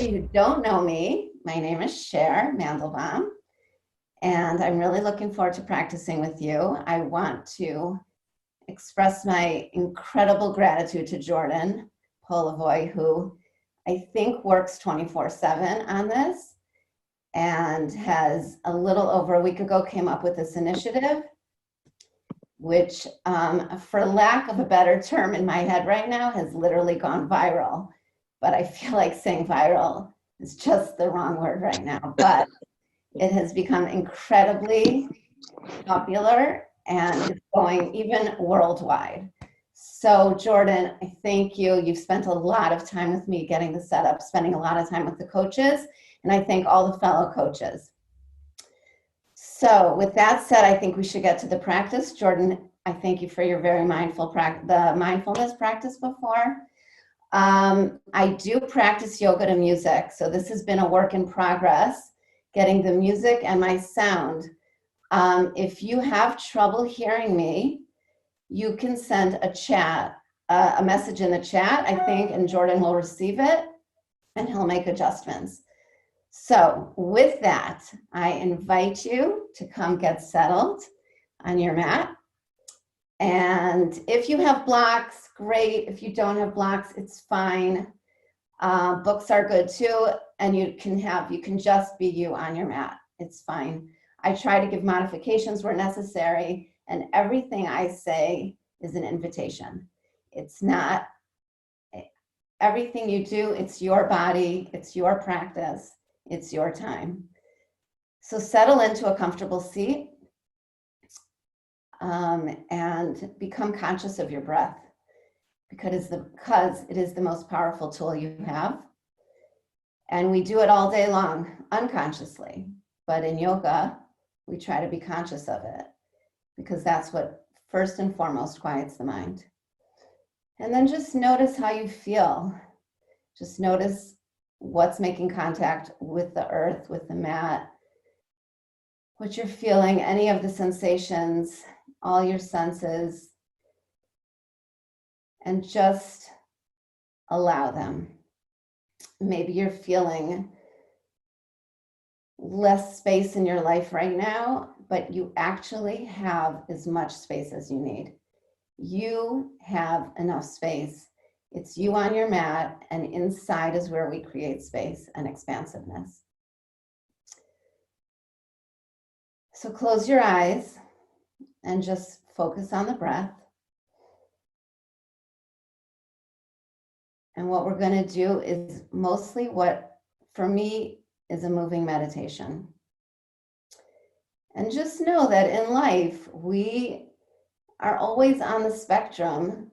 you who don't know me, my name is Sher Mandelbaum, and I'm really looking forward to practicing with you. I want to express my incredible gratitude to Jordan Polavoy, who I think works 24/7 on this and has a little over a week ago came up with this initiative, which for lack of a better term in my head right now has literally gone viral. But I feel like saying viral is just the wrong word right now. But it has become incredibly popular and it's going even worldwide. So Jordan, I thank you. You've spent a lot of time with me getting the setup, spending a lot of time with the coaches, and I thank all the fellow coaches. So with that said, I think we should get to the practice. Jordan, I thank you for your very mindfulness practice before. I do practice yoga to music, so this has been a work in progress, getting the music and my sound. If you have trouble hearing me, you can send a message in the chat, I think, and Jordan will receive it and he'll make adjustments. So with that, I invite you to come get settled on your mat. And if you have blocks, great. If you don't have blocks, it's fine. Books are good too, and you can just be you on your mat. It's fine. I try to give modifications where necessary, and everything I say is an invitation. It's not everything you do, it's your body, it's your practice, it's your time. So settle into a comfortable seat. And become conscious of your breath because it is the most powerful tool you have. And we do it all day long unconsciously, but in yoga, we try to be conscious of it because that's what first and foremost quiets the mind. And then just notice how you feel. Just notice what's making contact with the earth, with the mat, what you're feeling, any of the sensations, all your senses, and just allow them. Maybe you're feeling less space in your life right now, but you actually have as much space as you need. You have enough space. It's you on your mat, and inside is where we create space and expansiveness. So close your eyes and just focus on the breath. And what we're going to do is mostly what, for me, is a moving meditation. And just know that in life, we are always on the spectrum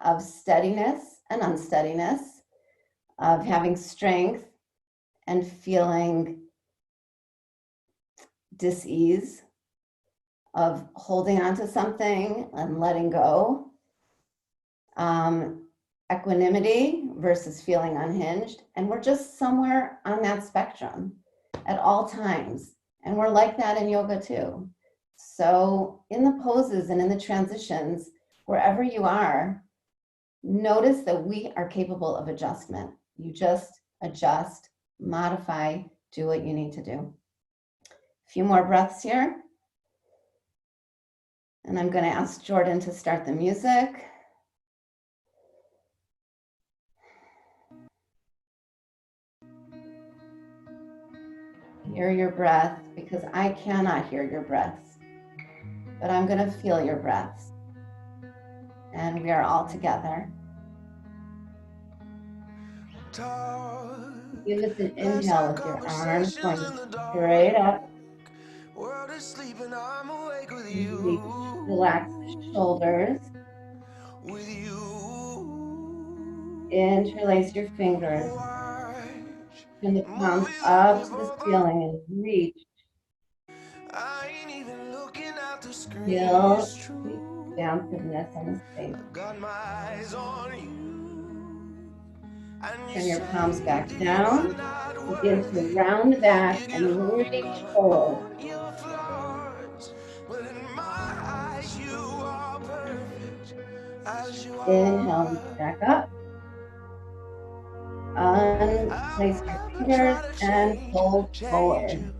of steadiness and unsteadiness, of having strength and feeling dis-ease, of holding on to something and letting go, equanimity versus feeling unhinged. And we're just somewhere on that spectrum at all times. And we're like that in yoga too. So in the poses and in the transitions, wherever you are, notice that we are capable of adjustment. You just adjust, modify, do what you need to do. A few more breaths here. And I'm going to ask Jordan to start the music. Hear your breath, because I cannot hear your breaths, but I'm going to feel your breaths. And we are all together. Give us an inhale with your arms going straight up. Relax the shoulders. Interlace your fingers. Turn the palms up to the ceiling and reach. Feel the expansiveness and the space. Turn your palms back down. Begin to round back and reach forward. Inhale, back up. Unplace your fingers and fold forward.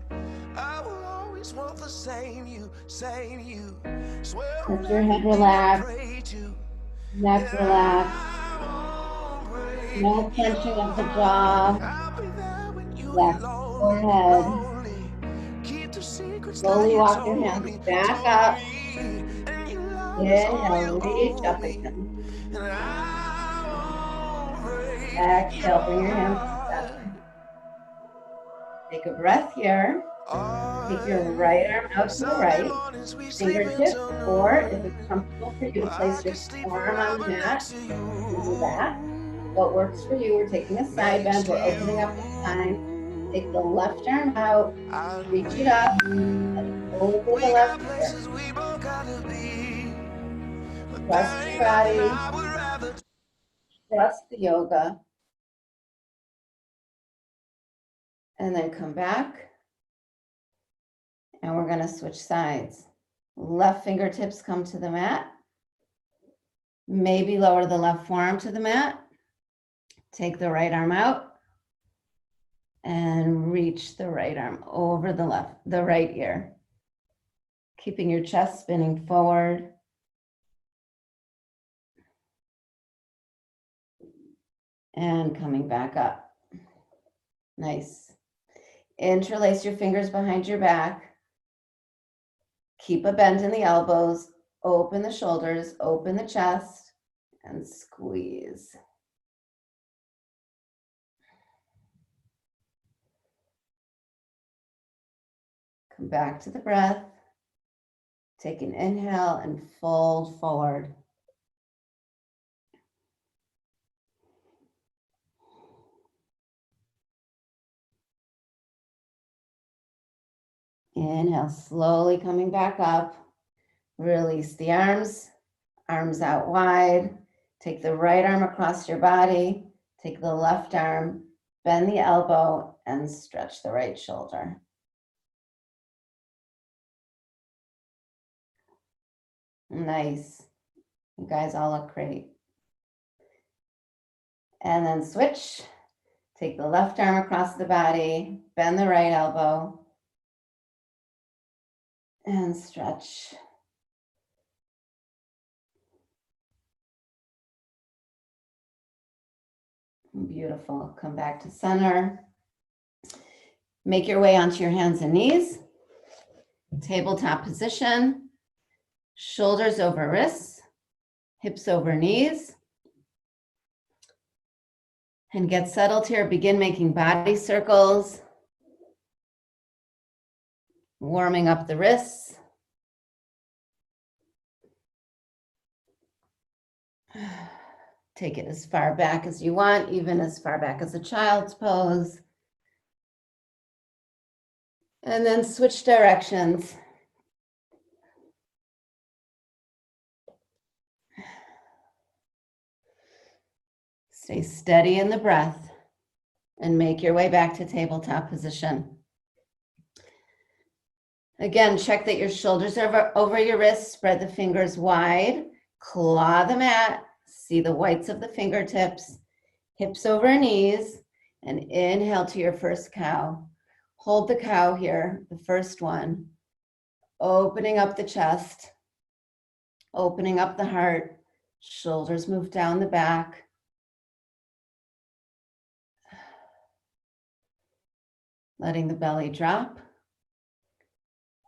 Let your head relax, neck relax, no clenching of the jaw, relax the forehead. Slowly walk your hands back up. Inhale, reach up again. Exhale, bring your hands to center. Take a breath here. Take your right arm out to the right, fingertips, or if it's comfortable for you to place your forearm on the mat, you can do that. What works for you, we're taking a side bend, we're opening up the spine. Take the left arm out, reach it up, and over the left ear. Trust your body, trust the yoga, and then come back. And we're going to switch sides. Left fingertips come to the mat. Maybe lower the left forearm to the mat. Take the right arm out and reach the right arm over the right ear. Keeping your chest spinning forward. And coming back up. Nice. Interlace your fingers behind your back. Keep a bend in the elbows. Open the shoulders, open the chest, and squeeze. Come back to the breath. Take an inhale and fold forward. Inhale, slowly coming back up. Release the arms, arms out wide. Take the right arm across your body. Take the left arm, bend the elbow, and stretch the right shoulder. Nice. You guys all look great. And then switch. Take the left arm across the body, bend the right elbow, and stretch. Beautiful. Come back to center. Make your way onto your hands and knees. Tabletop position. Shoulders over wrists, hips over knees. And get settled here. Begin making body circles. Warming up the wrists. Take it as far back as you want, even as far back as a child's pose. And then switch directions. Stay steady in the breath and make your way back to tabletop position. Again, check that your shoulders are over your wrists, spread the fingers wide, claw the mat, see the whites of the fingertips, hips over knees, and inhale to your first cow. Hold the cow here, the first one, opening up the chest, opening up the heart, shoulders move down the back. Letting the belly drop.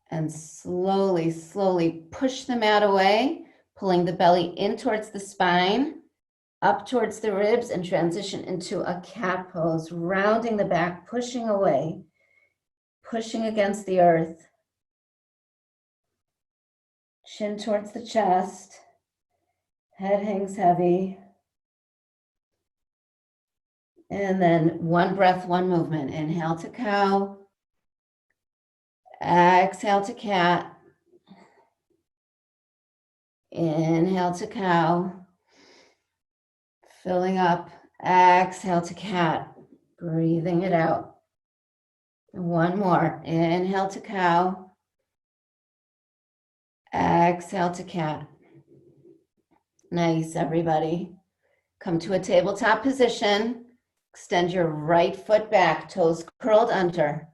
And slowly, slowly push the mat away, pulling the belly in towards the spine, up towards the ribs, and transition into a cat pose, rounding the back, pushing away, pushing against the earth. Chin towards the chest, head hangs heavy. And then one breath, one movement. Inhale to cow. Exhale to cat. Inhale to cow. Filling up. Exhale to cat. Breathing it out. One more. Inhale to cow. Exhale to cat. Nice, everybody. Come to a tabletop position. Extend your right foot back, toes curled under.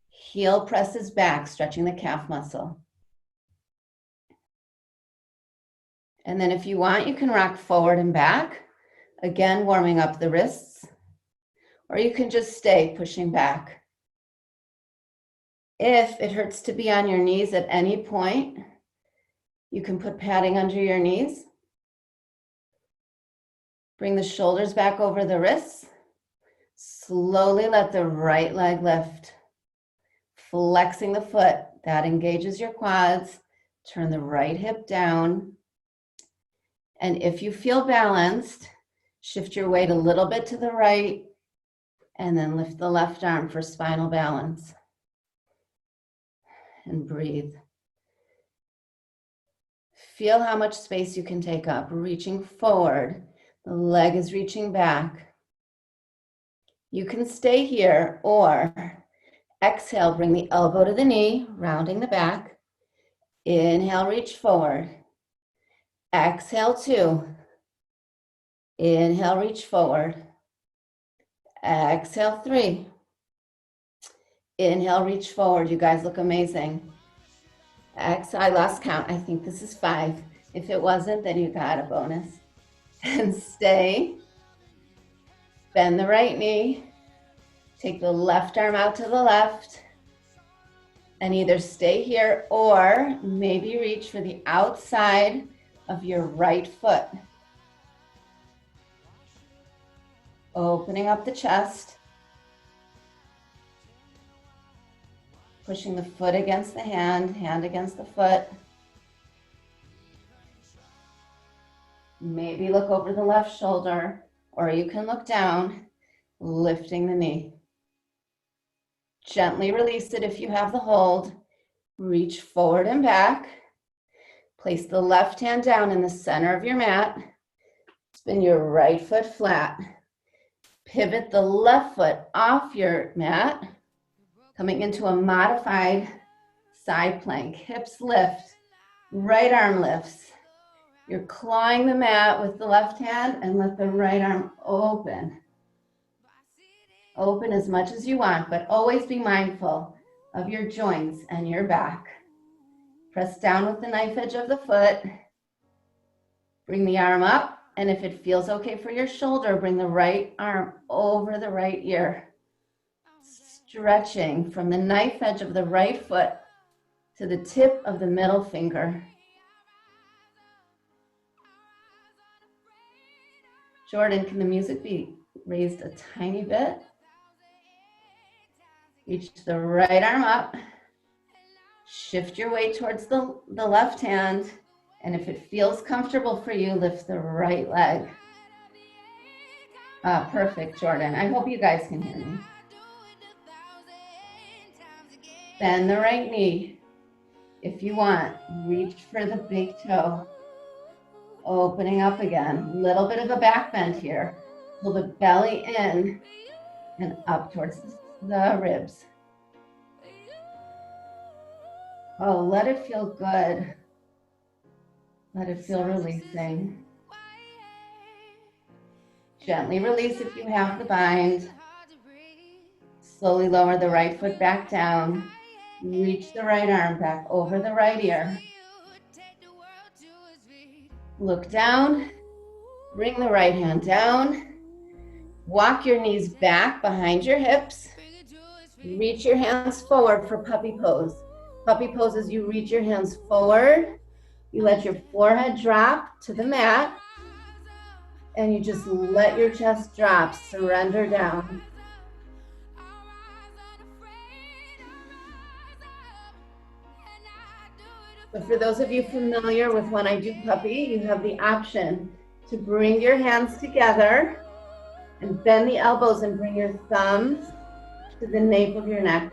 Heel presses back, stretching the calf muscle. And then if you want, you can rock forward and back. Again, warming up the wrists. Or you can just stay pushing back. If it hurts to be on your knees at any point, you can put padding under your knees. Bring the shoulders back over the wrists. Slowly let the right leg lift. Flexing the foot, that engages your quads. Turn the right hip down. And if you feel balanced, shift your weight a little bit to the right and then lift the left arm for spinal balance. And breathe. Feel how much space you can take up, reaching forward. The leg is reaching back. You can stay here or exhale, bring the elbow to the knee, rounding the back. Inhale, reach forward. Exhale, 2. Inhale, reach forward. Exhale, 3. Inhale, reach forward. You guys look amazing. Exhale, I lost count. I think this is 5. If it wasn't, then you got a bonus. And stay. Bend the right knee. Take the left arm out to the left. And either stay here or maybe reach for the outside of your right foot. Opening up the chest. Pushing the foot against the hand, hand against the foot. Maybe look over the left shoulder, or you can look down, lifting the knee. Gently release it if you have the hold. Reach forward and back. Place the left hand down in the center of your mat. Spin your right foot flat. Pivot the left foot off your mat. Coming into a modified side plank. Hips lift, right arm lifts. You're clawing the mat with the left hand and let the right arm open. Open as much as you want, but always be mindful of your joints and your back. Press down with the knife edge of the foot. Bring the arm up, and if it feels okay for your shoulder, bring the right arm over the right ear. Stretching from the knife edge of the right foot to the tip of the middle finger. Jordan, can the music be raised a tiny bit? Reach the right arm up. Shift your weight towards the left hand. And if it feels comfortable for you, lift the right leg. Perfect, Jordan. I hope you guys can hear me. Bend the right knee. If you want, reach for the big toe. Opening up again. Little bit of a back bend here. Pull the belly in and up towards the ribs. Oh, let it feel good. Let it feel releasing. Gently release if you have the bind. Slowly lower the right foot back down. Reach the right arm back over the right ear. Look down. Bring the right hand down. Walk your knees back behind your hips. Reach your hands forward for puppy pose. Puppy pose is you reach your hands forward. You let your forehead drop to the mat. And you just let your chest drop, surrender down. But for those of you familiar with when I do puppy, you have the option to bring your hands together and bend the elbows and bring your thumbs to the nape of your neck.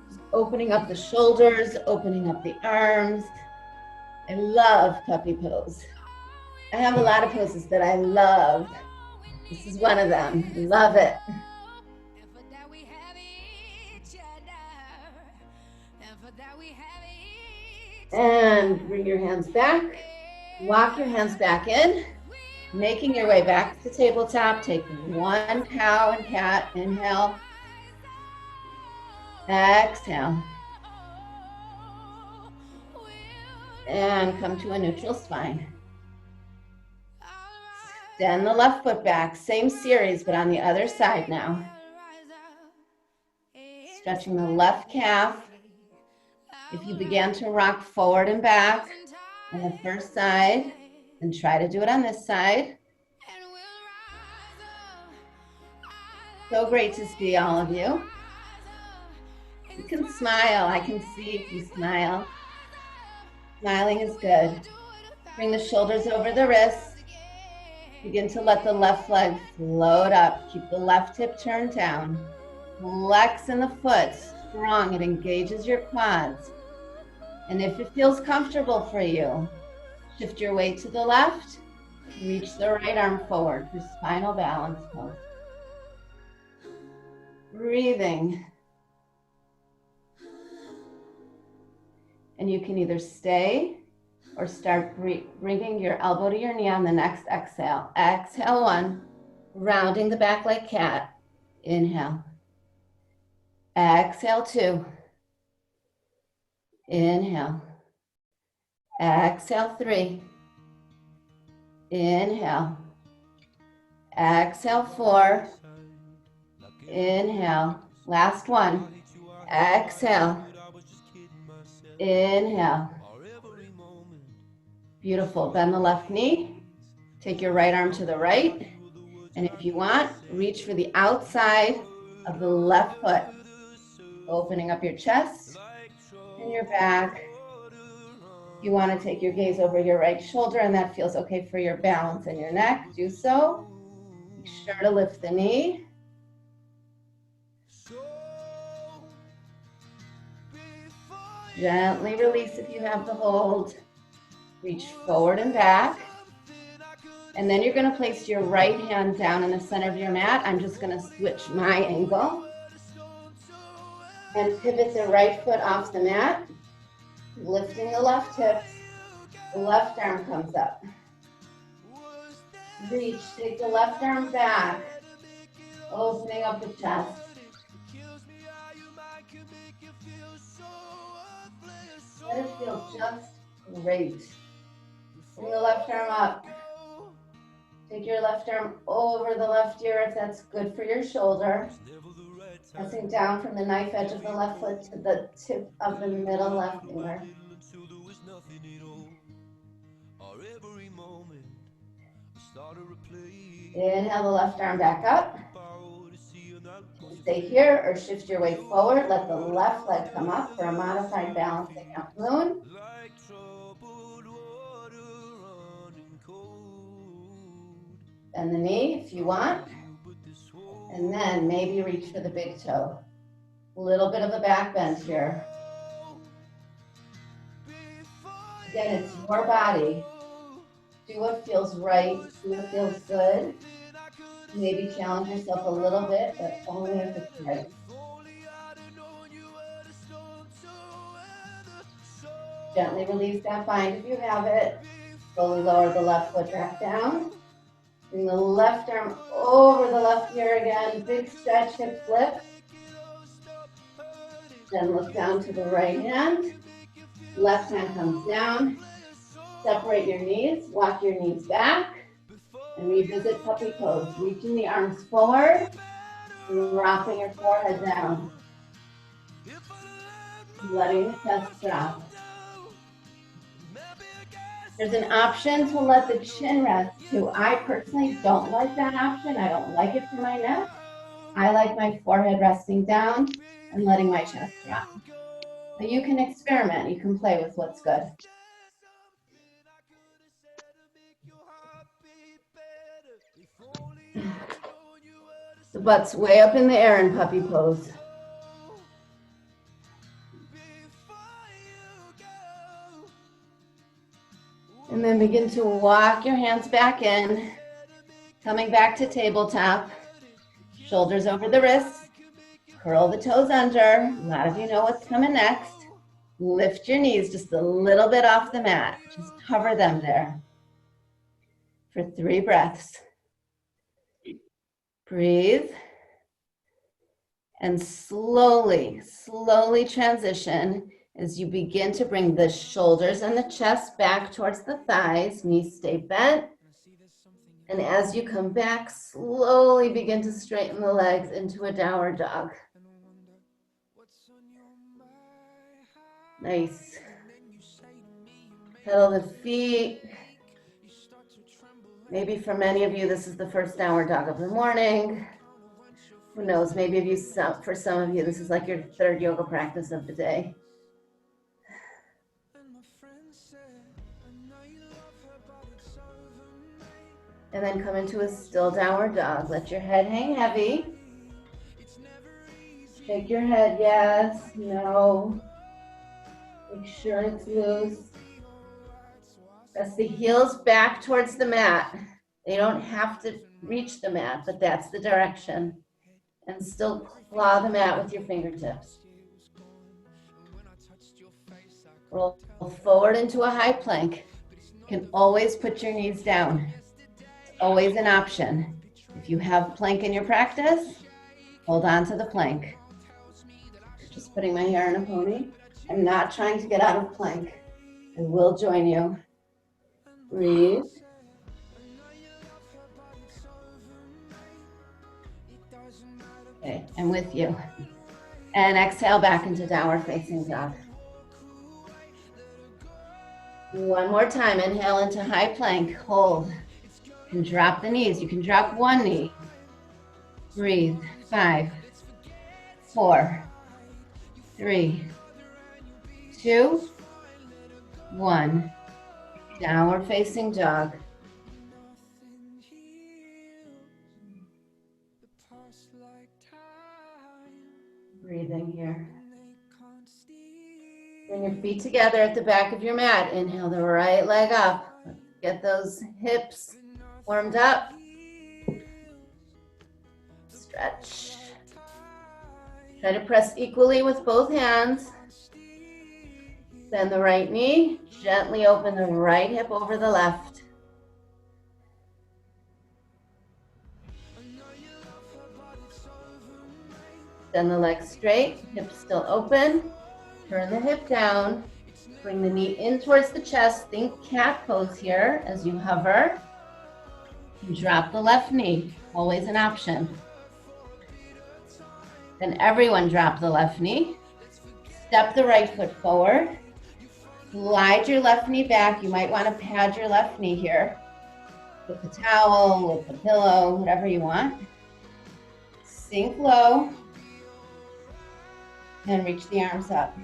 Just opening up the shoulders, opening up the arms. I love puppy pose. I have a lot of poses that I love. This is one of them. Love it. And bring your hands back. Walk your hands back in, making your way back to the tabletop. Take one cow and cat. Inhale. Exhale. And come to a neutral spine. Extend the left foot back. Same series, but on the other side now. Stretching the left calf. If you began to rock forward and back on the first side, then try to do it on this side. So great to see all of you. You can smile. I can see if you smile. Smiling is good. Bring the shoulders over the wrists. Begin to let the left leg float up. Keep the left hip turned down. Flex in the foot, strong. It engages your quads. And if it feels comfortable for you, shift your weight to the left. Reach the right arm forward for spinal balance pose. Breathing. And you can either stay or start bringing your elbow to your knee on the next exhale. Exhale one, rounding the back like cat. Inhale. Exhale two. Inhale. Exhale three. Inhale. Exhale four. Inhale. Last one. Exhale. Inhale. Beautiful. Bend the left knee. Take your right arm to the right. And if you want, reach for the outside of the left foot. Opening up your chest and your back. You want to take your gaze over your right shoulder, and that feels okay for your balance and your neck. Do so. Make sure to lift the knee. Gently release if you have the hold. Reach forward and back. And then you're going to place your right hand down in the center of your mat. I'm just going to switch my angle. And pivot the right foot off the mat. Lifting the left hips. The left arm comes up. Reach, take the left arm back. Opening up the chest. Let it feel just great. Bring the left arm up. Take your left arm over the left ear if that's good for your shoulder. Pressing down from the knife edge of the left foot to the tip of the middle left finger. Inhale the left arm back up. Stay here or shift your weight forward. Let the left leg come up for a modified balancing half moon. Bend the knee if you want. And then maybe reach for the big toe. A little bit of a back bend here. Again, it's your body. Do what feels right. Do what feels good. Maybe challenge yourself a little bit, but only if it's right. Gently release that bind if you have it. Slowly lower the left foot back down. Bring the left arm over the left ear again. Big stretch, hip flip. Then look down to the right hand. Left hand comes down. Separate your knees. Walk your knees back. And revisit puppy pose. Reaching the arms forward. Dropping your forehead down. Letting the chest drop. There's an option to let the chin rest too. I personally don't like that option. I don't like it for my neck. I like my forehead resting down and letting my chest drop. But you can experiment. You can play with what's good. The butt's way up in the air in puppy pose. And then begin to walk your hands back in, coming back to tabletop. Shoulders over the wrists, curl the toes under. A lot of you know what's coming next. Lift your knees just a little bit off the mat. Just hover them there for 3 breaths. Breathe. And slowly, slowly transition as you begin to bring the shoulders and the chest back towards the thighs. Knees stay bent. And as you come back, slowly begin to straighten the legs into a downward dog. Nice. Pedal the feet. Maybe for many of you, this is the first downward dog of the morning. Who knows, maybe for some of you, this is like your 3rd yoga practice of the day. And then come into a still downward dog. Let your head hang heavy. Shake your head, yes, no. Make sure it's loose. Press the heels back towards the mat. They don't have to reach the mat, but that's the direction. And still claw the mat with your fingertips. Roll forward into a high plank. You can always put your knees down. It's always an option. If you have plank in your practice, hold on to the plank. Just putting my hair in a pony. I'm not trying to get out of plank. I will join you. Breathe. Okay, I'm with you. And exhale back into downward facing dog. One more time, inhale into high plank, hold. You can drop the knees, you can drop one knee. Breathe, 5, 4, 3, 2, 1. Downward facing dog. Breathing here. Bring your feet together at the back of your mat. Inhale the right leg up. Get those hips warmed up. Stretch. Try to press equally with both hands. Bend the right knee. Gently open the right hip over the left. Bend the leg straight, hips still open. Turn the hip down. Bring the knee in towards the chest. Think cat pose here as you hover. And drop the left knee, always an option. Then everyone drop the left knee. Step the right foot forward. Slide your left knee back. You might want to pad your left knee here with a towel, with a pillow, whatever you want. Sink low. And reach the arms up.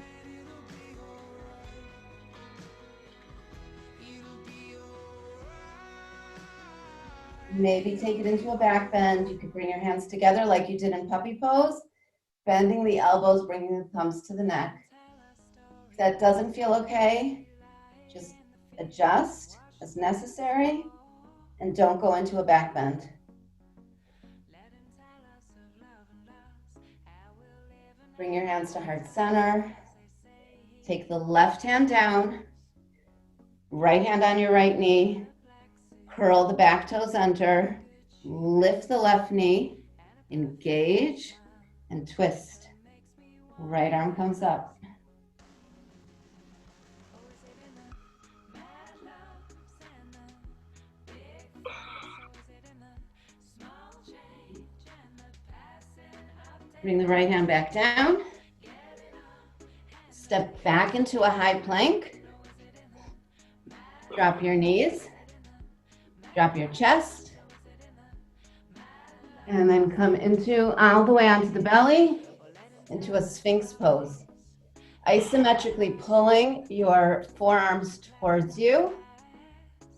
Maybe take it into a back bend. You could bring your hands together like you did in puppy pose, bending the elbows, bringing the thumbs to the neck. If that doesn't feel okay, just adjust as necessary and don't go into a back bend. Bring your hands to heart center. Take the left hand down, right hand on your right knee. Curl the back toes under, lift the left knee, engage, and twist. Right arm comes up. Bring the right hand back down. Step back into a high plank. Drop your knees. Drop your chest. And then come into all the way onto the belly, into a Sphinx pose. Isometrically pulling your forearms towards you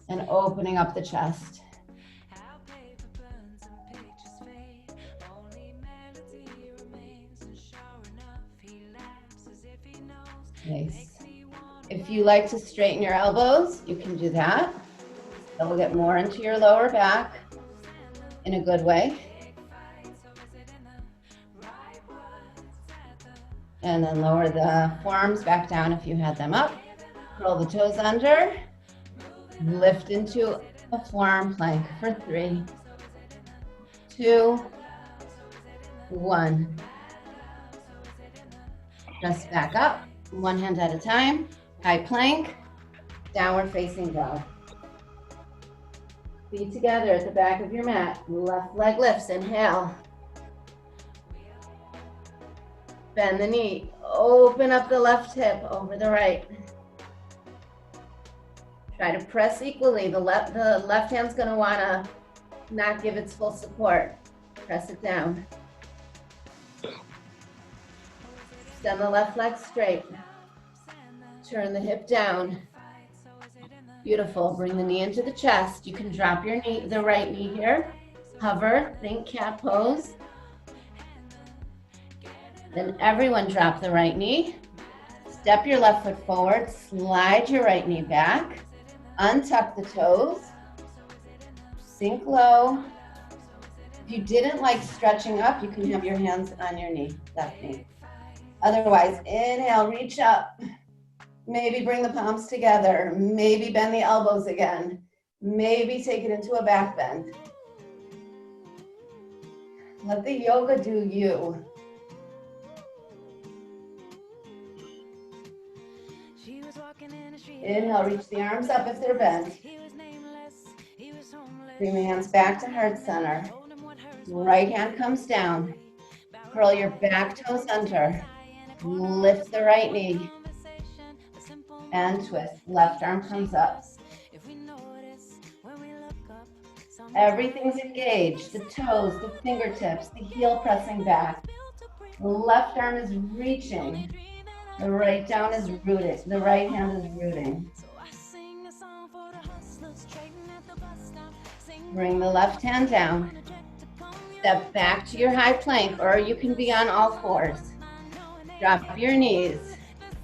and opening up the chest. Nice. If you like to straighten your elbows, you can do that. That will get more into your lower back in a good way. And then lower the forearms back down if you had them up. Curl the toes under. Lift into a forearm plank for 3, 2, 1. Press back up, one hand at a time. High plank, downward facing dog. Feet together at the back of your mat. Left leg lifts, inhale. Bend the knee, open up the left hip over the right. Try to press equally. The left hand's gonna wanna not give its full support. Press it down. Extend the left leg straight. Turn the hip down. Beautiful, bring the knee into the chest. You can drop your knee, the right knee here. Hover, think cat pose. Then everyone drop the right knee. Step your left foot forward, slide your right knee back. Untuck the toes. Sink low. If you didn't like stretching up, you can have your hands on your knee, left knee. Otherwise, inhale, reach up. Maybe bring the palms together. Maybe bend the elbows again. Maybe take it into a back bend. Let the yoga do you. Inhale, reach the arms up if they're bent. Bring the hands back to heart center. Right hand comes down. Curl your back toes under. Lift the right knee. And twist. Left arm comes up. Everything's engaged. The toes, the fingertips, the heel pressing back. The left arm is reaching. The right down is rooted. The right hand is rooting. Bring the left hand down. Step back to your high plank, or you can be on all fours. Drop your knees.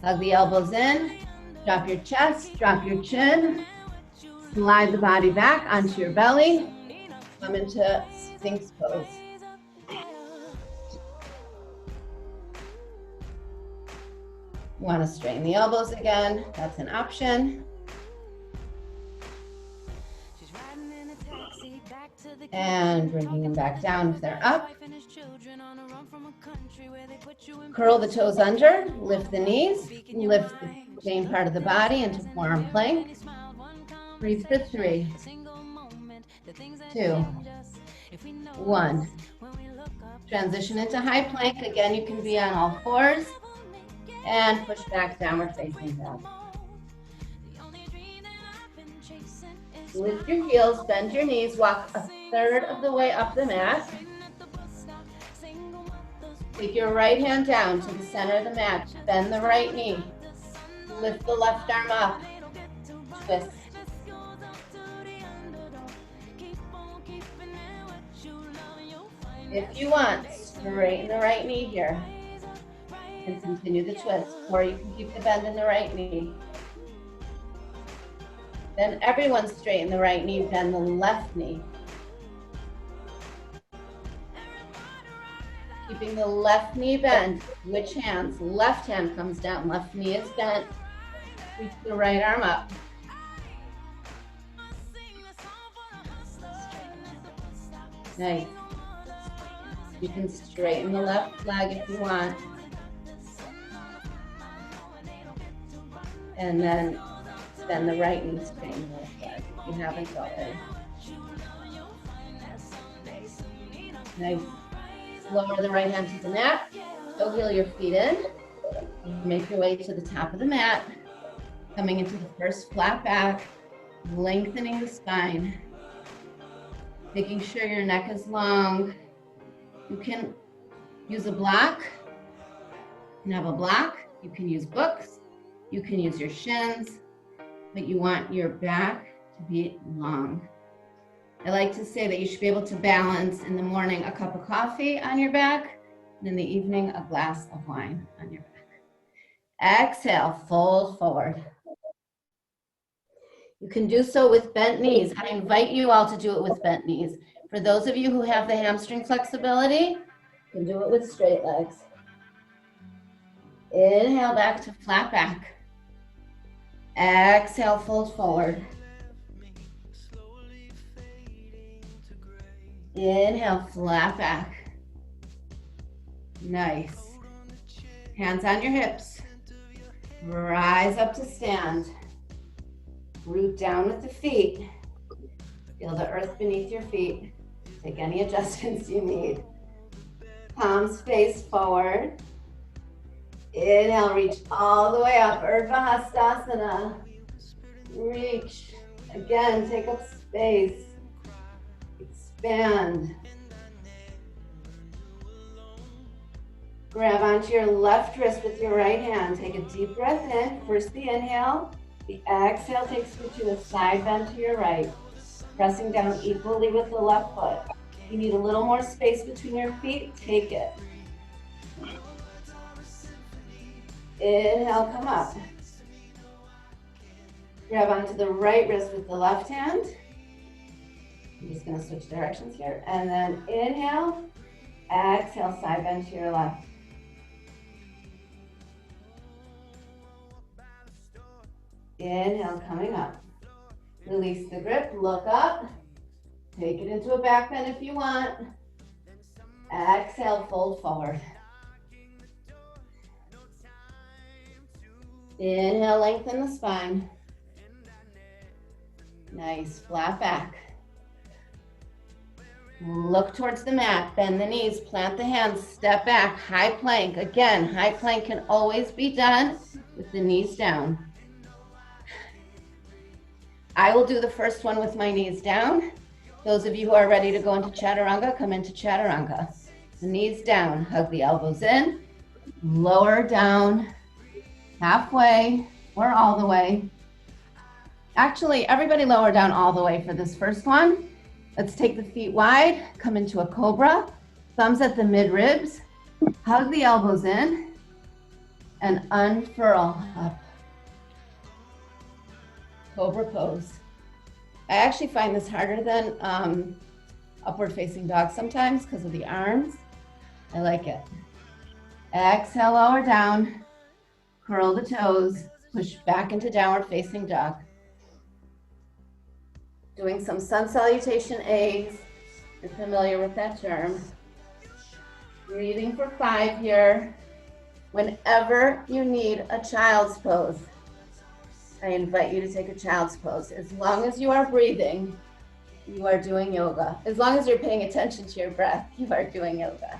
Hug the elbows in. Drop your chest, drop your chin. Slide the body back onto your belly. Come into Sphinx pose. Want to straighten the elbows again? That's an option. And bringing them back down if they're up. Curl the toes under, lift the knees, lift the main part of the body into forearm plank. Breathe for 3, 2, 1. Transition into high plank. Again, you can be on all fours. And push back, downward facing dog. Lift your heels, bend your knees, walk a third of the way up the mat. Take your right hand down to the center of the mat. Bend the right knee. Lift the left arm up. Twist. If you want, straighten the right knee here. And continue the twist, or you can keep the bend in the right knee. Then everyone straighten the right knee, bend the left knee. Keeping the left knee bent. Which hands? Left hand comes down, left knee is bent. Reach the right arm up. Nice. You can straighten the left leg if you want. And then bend the right knee, straighten the left leg if you haven't already. Nice. Lower the right hand to the mat. Go heel your feet in. Make your way to the top of the mat. Coming into the first flat back. Lengthening the spine. Making sure your neck is long. You can use a block. You can have a block. You can use books. You can use your shins. But you want your back to be long. I like to say that you should be able to balance in the morning a cup of coffee on your back, and in the evening a glass of wine on your back. Exhale, fold forward. You can do so with bent knees. I invite you all to do it with bent knees. For those of you who have the hamstring flexibility, you can do it with straight legs. Inhale back to flat back. Exhale, fold forward. Inhale, flat back. Nice. Hands on your hips. Rise up to stand. Root down with the feet. Feel the earth beneath your feet. Take any adjustments you need. Palms face forward. Inhale, reach all the way up, Urdhva Hastasana. Reach. Again, take up space. Expand. Grab onto your left wrist with your right hand. Take a deep breath in. First the inhale. The exhale takes you to a side bend to your right. Pressing down equally with the left foot. If you need a little more space between your feet, take it. Inhale, come up. Grab onto the right wrist with the left hand. I'm just going to switch directions here. And then inhale, exhale, side bend to your left. Inhale, coming up. Release the grip, look up. Take it into a back bend if you want. Exhale, fold forward. Inhale, lengthen the spine. Nice, flat back. Look towards the mat, bend the knees, plant the hands, step back, high plank. Again, high plank can always be done with the knees down. I will do the first one with my knees down. Those of you who are ready to go into chaturanga, come into chaturanga. The knees down, hug the elbows in, lower down, halfway or all the way. Actually, everybody lower down all the way for this first one. Let's take the feet wide, come into a cobra, thumbs at the mid ribs, hug the elbows in, and unfurl up. Cobra pose. I actually find this harder than upward facing dog sometimes because of the arms. I like it. Exhale, lower down, curl the toes, push back into downward facing dog. Doing some sun salutation A's. You're familiar with that term. Breathing for 5 here. Whenever you need a child's pose, I invite you to take a child's pose. As long as you are breathing, you are doing yoga. As long as you're paying attention to your breath, you are doing yoga.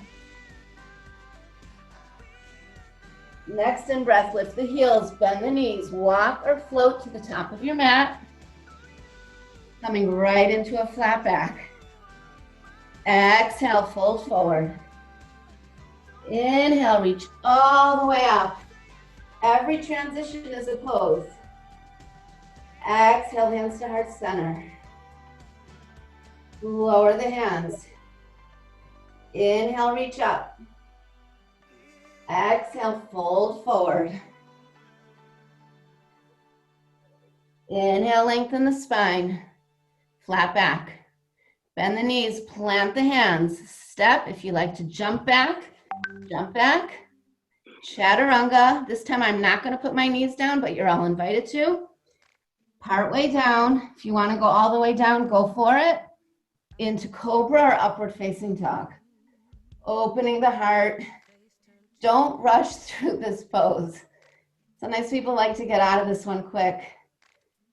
Next in breath, lift the heels, bend the knees, walk or float to the top of your mat. Coming right into a flat back. Exhale, fold forward. Inhale, reach all the way up. Every transition is a pose. Exhale, hands to heart center. Lower the hands. Inhale, reach up. Exhale, fold forward. Inhale, lengthen the spine. Flat back. Bend the knees, plant the hands. Step, if you like to jump back, jump back. Chaturanga. This time I'm not going to put my knees down, but you're all invited to. Part way down. If you want to go all the way down, go for it. Into cobra or upward facing dog. Opening the heart. Don't rush through this pose. Sometimes people like to get out of this one quick,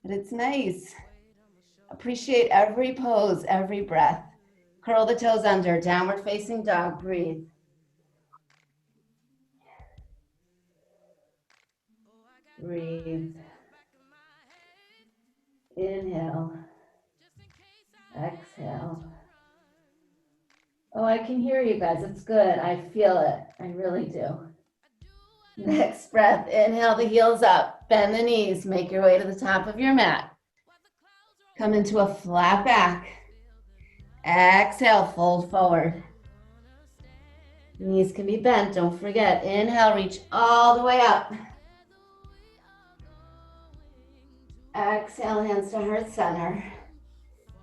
but it's nice. Appreciate every pose, every breath. Curl the toes under, downward facing dog, breathe. Breathe. Inhale. Exhale. Oh, I can hear you guys. It's good. I feel it. I really do. Next breath. Inhale the heels up. Bend the knees. Make your way to the top of your mat. Come into a flat back. Exhale, fold forward. Knees can be bent. Don't forget. Inhale, reach all the way up. Exhale, hands to heart center.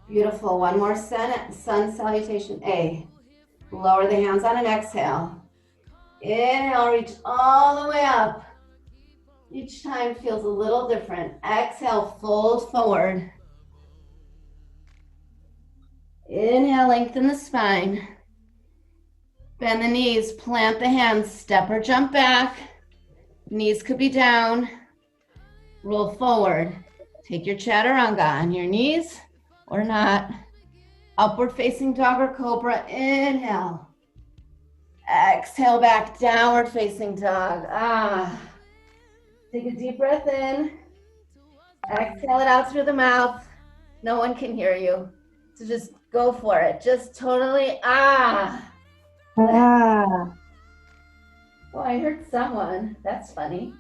Beautiful. One more sun salutation A. Lower the hands on an exhale. Inhale, reach all the way up. Each time feels a little different. Exhale, fold forward. Inhale, lengthen the spine. Bend the knees, plant the hands, step or jump back. Knees could be down. Roll forward. Take your chaturanga on your knees or not. Upward facing dog or cobra. Inhale. Exhale back, downward facing dog. Take a deep breath in. Exhale it out through the mouth. No one can hear you. So just go for it. Just totally, Oh, I heard someone. That's funny.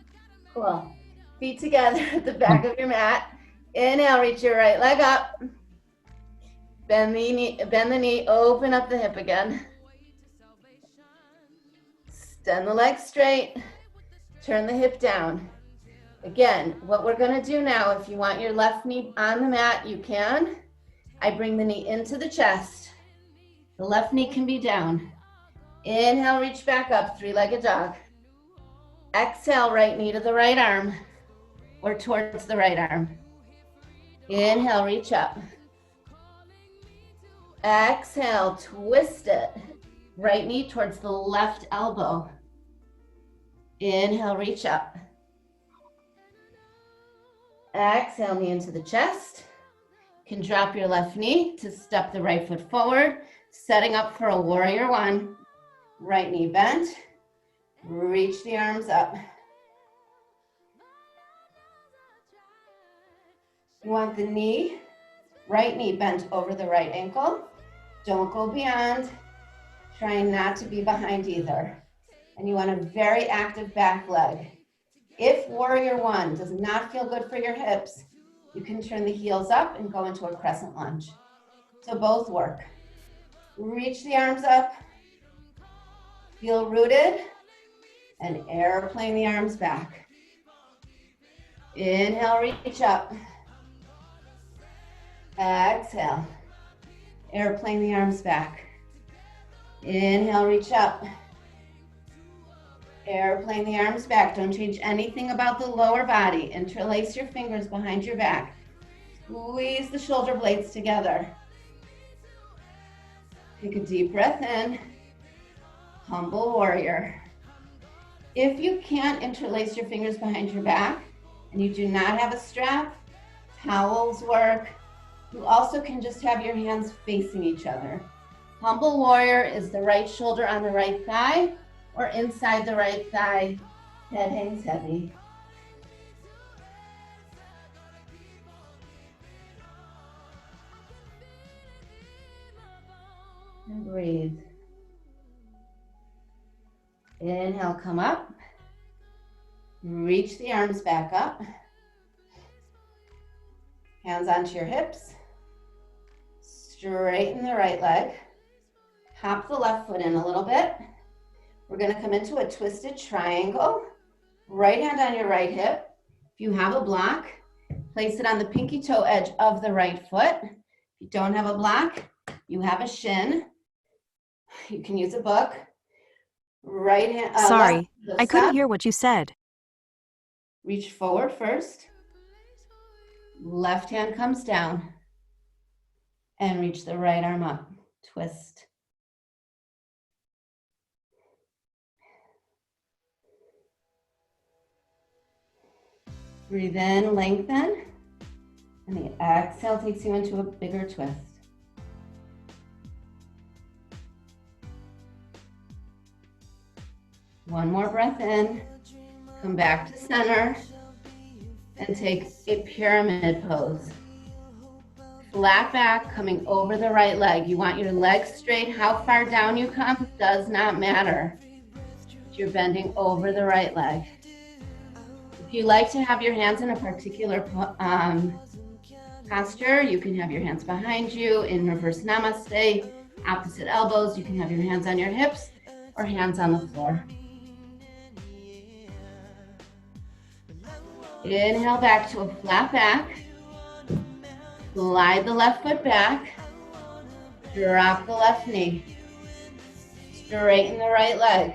Cool. Feet together at the back of your mat. Inhale, reach your right leg up. Bend the knee, open up the hip again. Extend the leg straight. Turn the hip down. Again, what we're gonna do now, if you want your left knee on the mat, you can. I bring the knee into the chest. The left knee can be down. Inhale, reach back up, three-legged dog. Exhale, right knee to the right arm or towards the right arm. Inhale, reach up. Exhale, twist it. Right knee towards the left elbow. Inhale, reach up. Exhale, knee into the chest. You can drop your left knee to step the right foot forward, setting up for a warrior one. Right knee bent. Reach the arms up. You want the knee, right knee bent over the right ankle. Don't go beyond. Trying not to be behind either. And you want a very active back leg. If warrior one does not feel good for your hips, you can turn the heels up and go into a crescent lunge. So both work. Reach the arms up. Feel rooted. And airplane the arms back. Inhale, reach up. Exhale. Airplane the arms back. Inhale, reach up. Airplane the arms back. Don't change anything about the lower body. Interlace your fingers behind your back. Squeeze the shoulder blades together. Take a deep breath in. Humble warrior. If you can't interlace your fingers behind your back and you do not have a strap, towels work. You also can just have your hands facing each other. Humble warrior is the right shoulder on the right thigh or inside the right thigh. Head hangs heavy. And breathe. Inhale, come up. Reach the arms back up. Hands onto your hips. Straighten the right leg. Hop the left foot in a little bit. We're going to come into a twisted triangle. Right hand on your right hip. If you have a block, place it on the pinky toe edge of the right foot. If you don't have a block, you have a shin. You can use a book. Right hand. Sorry, I couldn't hear what you said. Reach forward first. Left hand comes down. And reach the right arm up. Twist. Breathe in, lengthen. And the exhale takes you into a bigger twist. One more breath in. Come back to center. And take a pyramid pose. Flat back, coming over the right leg. You want your legs straight. How far down you come does not matter. You're bending over the right leg. If you like to have your hands in a particular posture, you can have your hands behind you in reverse namaste, opposite elbows. You can have your hands on your hips or hands on the floor. Inhale back to a flat back. Slide the left foot back. Drop the left knee. Straighten the right leg.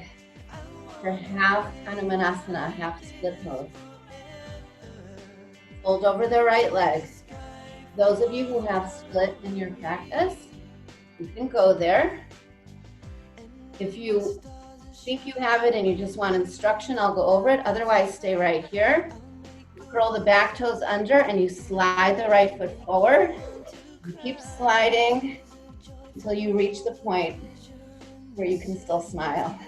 for half Hanumanasana, half split pose. Fold over the right leg. Those of you who have split in your practice, you can go there. If you think you have it and you just want instruction, I'll go over it. Otherwise, stay right here. Curl the back toes under and you slide the right foot forward. You keep sliding until you reach the point where you can still smile.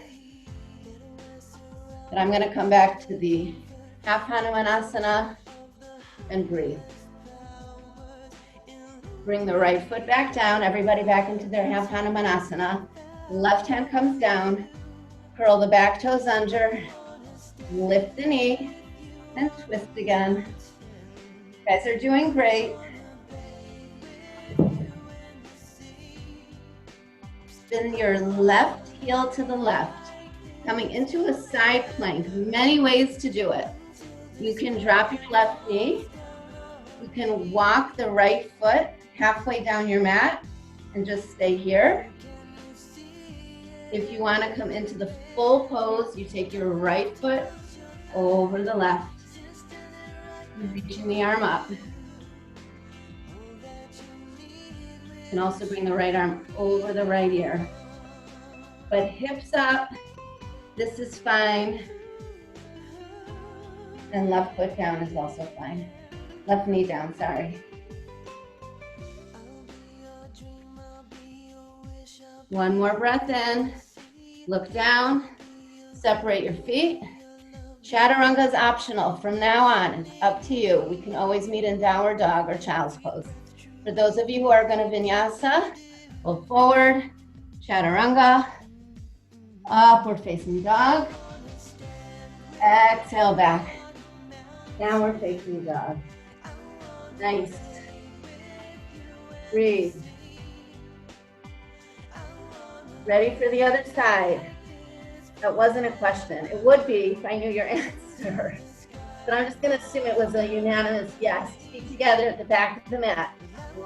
And I'm going to come back to the half Hanumanasana and breathe. Bring the right foot back down, everybody back into their half Hanumanasana. Left hand comes down, curl the back toes under, lift the knee, and twist again. You guys are doing great. Spin your left heel to the left, coming into a side plank. Many ways to do it. You can drop your left knee. You can walk the right foot halfway down your mat and just stay here. If you want to come into the full pose, you take your right foot over the left. Reaching the arm up. You can also bring the right arm over the right ear. But hips up, this is fine. And left foot down is also fine. Left knee down, sorry. One more breath in. Look down. Separate your feet. Chaturanga is optional. From now on, it's up to you. We can always meet in downward dog or child's pose. For those of you who are going to vinyasa, fold forward, chaturanga, upward facing dog, exhale back, downward facing dog. Nice. Breathe. Ready for the other side. That wasn't a question. It would be if I knew your answer. But I'm just going to assume it was a unanimous yes. Feet together at the back of the mat.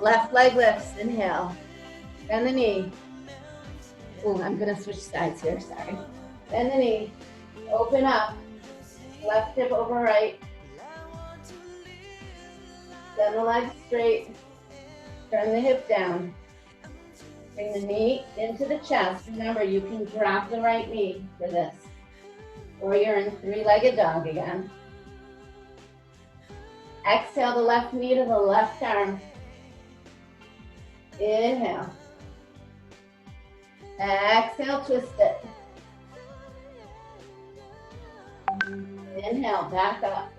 Left leg lifts. Inhale. Bend the knee. Oh, I'm going to switch sides here. Sorry. Bend the knee. Open up. Left hip over right. Bend the leg straight. Turn the hip down. Bring the knee into the chest. Remember, you can drop the right knee for this. Or you're in three-legged dog again. Exhale the left knee to the left arm. Inhale. Exhale, twist it. Inhale, back up.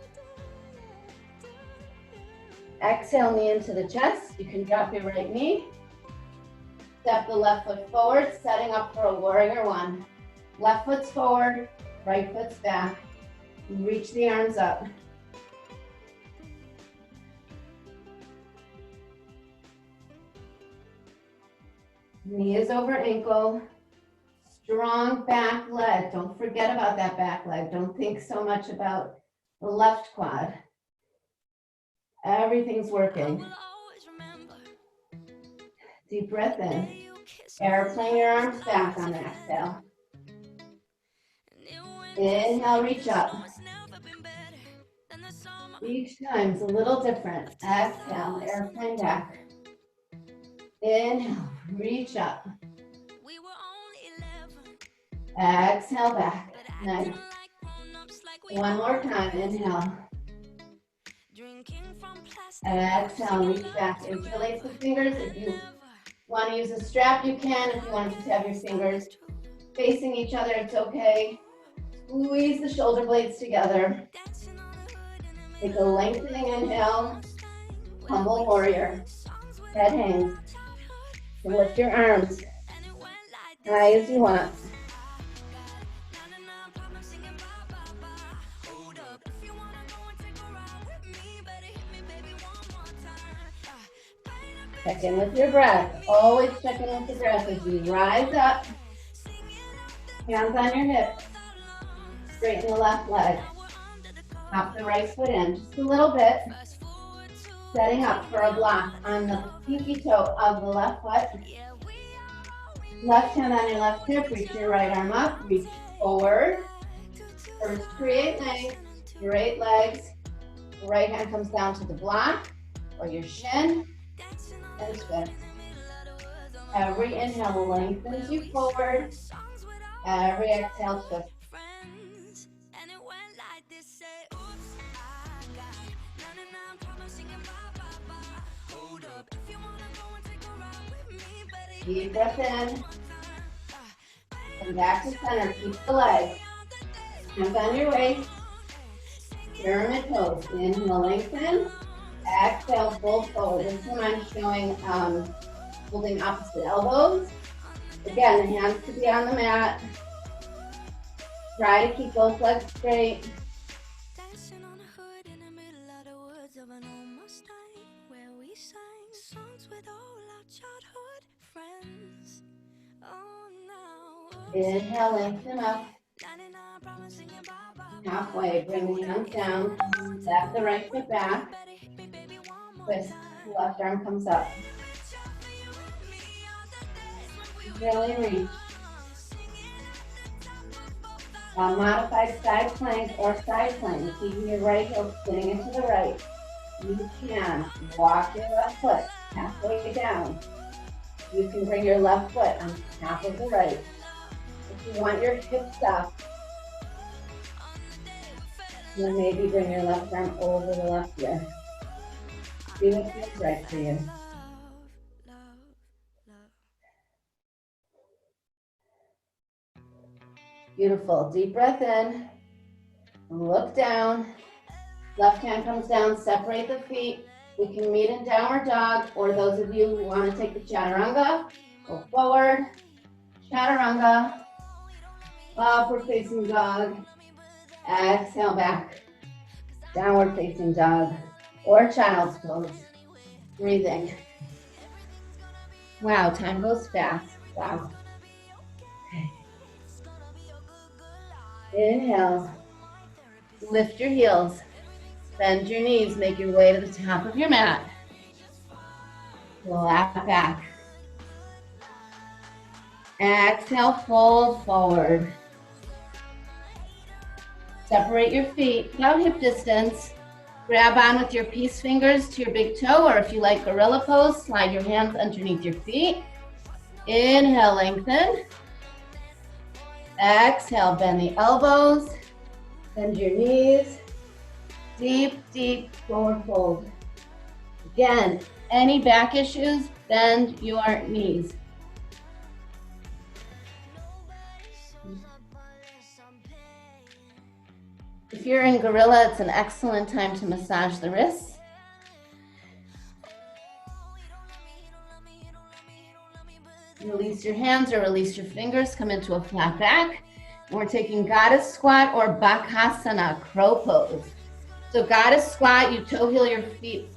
Exhale, knee into the chest. You can drop your right knee. Step the left foot forward, setting up for a warrior one. Left foot's forward, right foot's back. Reach the arms up. Knee is over ankle. Strong back leg. Don't forget about that back leg. Don't think so much about the left quad. Everything's working. Deep breath in. Airplane your arms back on the exhale. Inhale, reach up. Each time's a little different. Exhale, airplane back. Inhale, reach up. Exhale, back. Nice. One more time, inhale. Exhale, reach back. Interlace the fingers. If you want to use a strap, you can. If you want to just have your fingers facing each other, it's okay. Squeeze the shoulder blades together. Take a lengthening inhale. Humble warrior. Head hangs. And lift your arms high as you want. Check in with your breath. Always check in with your breath as you rise up. Hands on your hips. Straighten the left leg. Hop the right foot in just a little bit. Setting up for a block on the pinky toe of the left foot. Left hand on your left hip. Reach your right arm up. Reach forward. First, create length, straight legs. The right hand comes down to the block or your shin and twist. Every inhale lengthens you forward. Every exhale twist. Deep breath in. Come back to center. Keep the legs. Hands on your waist. Pyramid pose. Inhale, lengthen. Exhale, fold forward. This one I'm showing holding opposite elbows. Again, the hands could be on the mat. Try to keep both legs straight. Inhale, lengthen up. Halfway, bring the hands down. Step the right foot back. Twist, left arm comes up. Really reach. Modified side plank or side plank. Keeping your right heel spinning into the right. You can walk your left foot halfway down. You can bring your left foot on top of the right. If you want your hips up, then maybe bring your left arm over the left ear. See what feels right for you. Beautiful. Deep breath in. Look down. Left hand comes down. Separate the feet. We can meet in downward dog, or those of you who want to take the chaturanga, go forward. Chaturanga. Upward facing dog. Exhale back. Downward facing dog or child's pose. Breathing. Wow, time goes fast. Wow. Okay. Inhale. Lift your heels. Bend your knees. Make your way to the top of your mat. Flat back. Exhale, fold forward. Separate your feet about hip distance. Grab on with your peace fingers to your big toe, or if you like gorilla pose, slide your hands underneath your feet. Inhale, lengthen. Exhale, bend the elbows. Bend your knees. Deep, deep forward fold. Again, any back issues, bend your knees. If you're in gorilla, it's an excellent time to massage the wrists. Release your hands or release your fingers, come into a flat back. And we're taking goddess squat or bakasana, crow pose. So goddess squat, you toe heel your feet,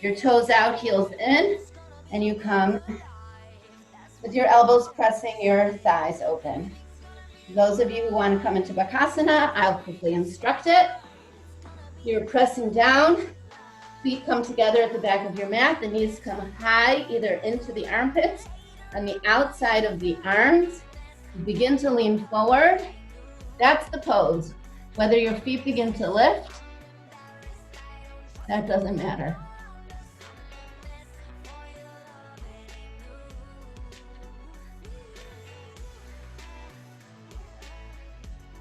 your toes out, heels in, and you come with your elbows pressing your thighs open. Those of you who want to come into bakasana, I'll quickly instruct it. You're pressing down, feet come together at the back of your mat, the knees come high, either into the armpits, on the outside of the arms. You begin to lean forward. That's the pose. Whether your feet begin to lift, that doesn't matter.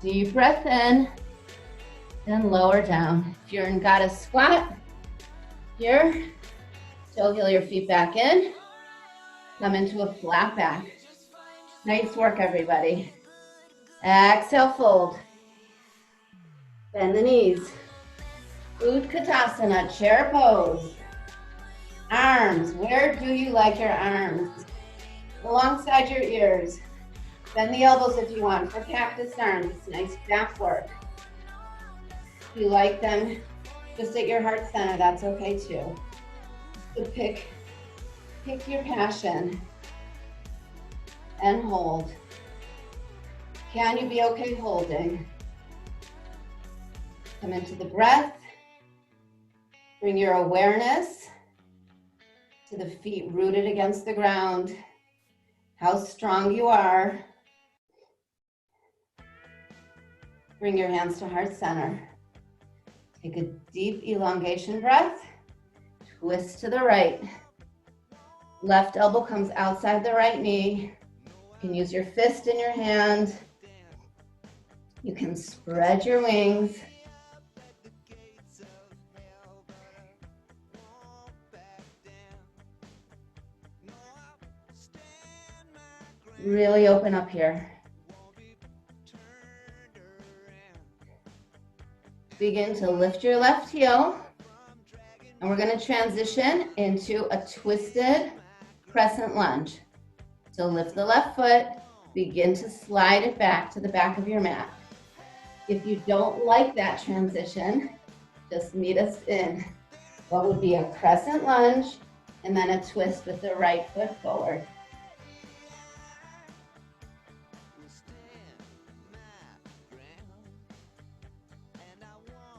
Deep breath in and lower down. If you're in goddess squat, here, toe heel your feet back in. Come into a flat back. Nice work, everybody. Exhale, fold. Bend the knees. Utkatasana, chair pose. Arms, where do you like your arms? Alongside your ears. Bend the elbows if you want for cactus arms. Nice back work. If you like them just at your heart center, that's okay too. So pick your passion and hold. Can you be okay holding? Come into the breath. Bring your awareness to the feet rooted against the ground. How strong you are. Bring your hands to heart center. Take a deep elongation breath. Twist to the right. Left elbow comes outside the right knee. You can use your fist in your hand. You can spread your wings. Really open up here. Begin to lift your left heel. And we're going to transition into a twisted crescent lunge. So lift the left foot, begin to slide it back to the back of your mat. If you don't like that transition, just meet us in what would be a crescent lunge and then a twist with the right foot forward.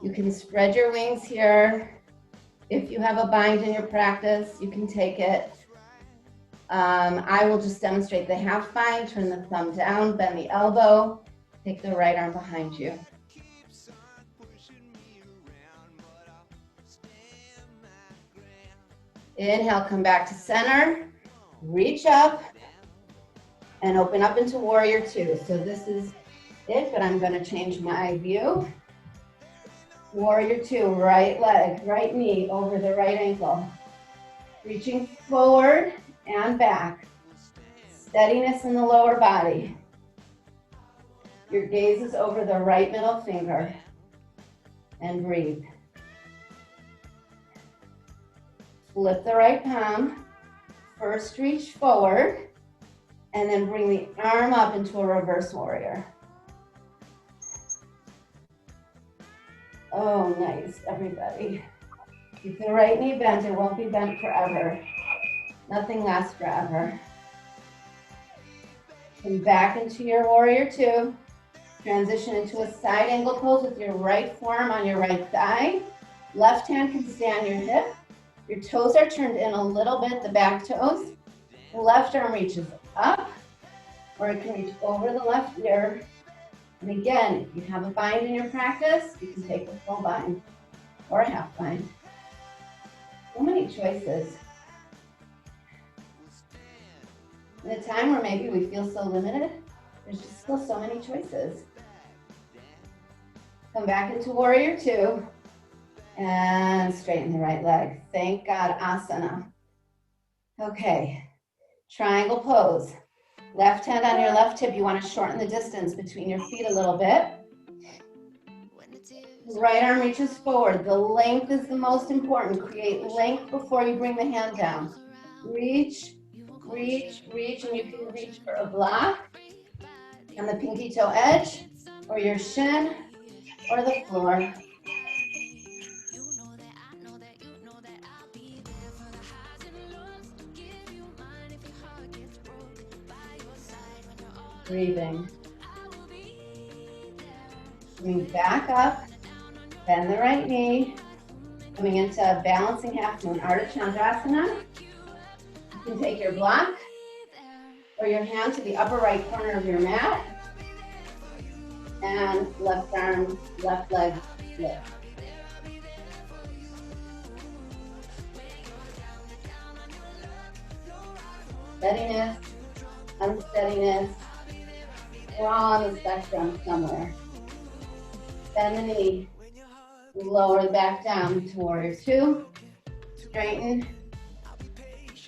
You can spread your wings here. If you have a bind in your practice, you can take it. I will just demonstrate the half bind. Turn the thumb down, bend the elbow, take the right arm behind you. Inhale, come back to center, reach up, and open up into warrior two. So this is it, but I'm gonna change my view. Warrior two, right leg, right knee over the right ankle. Reaching forward and back. Steadiness in the lower body. Your gaze is over the right middle finger. And breathe. Flip the right palm. First reach forward. And then bring the arm up into a reverse warrior. Oh, nice, everybody. Keep the right knee bent. It won't be bent forever. Nothing lasts forever. Come back into your warrior two. Transition into a side angle pose with your right forearm on your right thigh. Left hand can stay on your hip. Your toes are turned in a little bit, the back toes. The left arm reaches up, or it can reach over the left ear. And again, if you have a bind in your practice, you can take a full bind or a half bind. So many choices. In a time where maybe we feel so limited, there's just still so many choices. Come back into warrior two and straighten the right leg. Thank God, asana. Okay, triangle pose. Left hand on your left hip, you want to shorten the distance between your feet a little bit. Right arm reaches forward. The length is the most important. Create length before you bring the hand down. Reach, reach, reach, and you can reach for a block on the pinky toe edge, or your shin, or the floor. Breathing. Coming back up, bend the right knee, coming into a balancing half moon, Ardha Chandrasana. You can take your block or your hand to the upper right corner of your mat, and left arm, left leg lift. Steadiness, unsteadiness. We're all on the spectrum somewhere. Bend the knee, lower the back down to warrior two, straighten,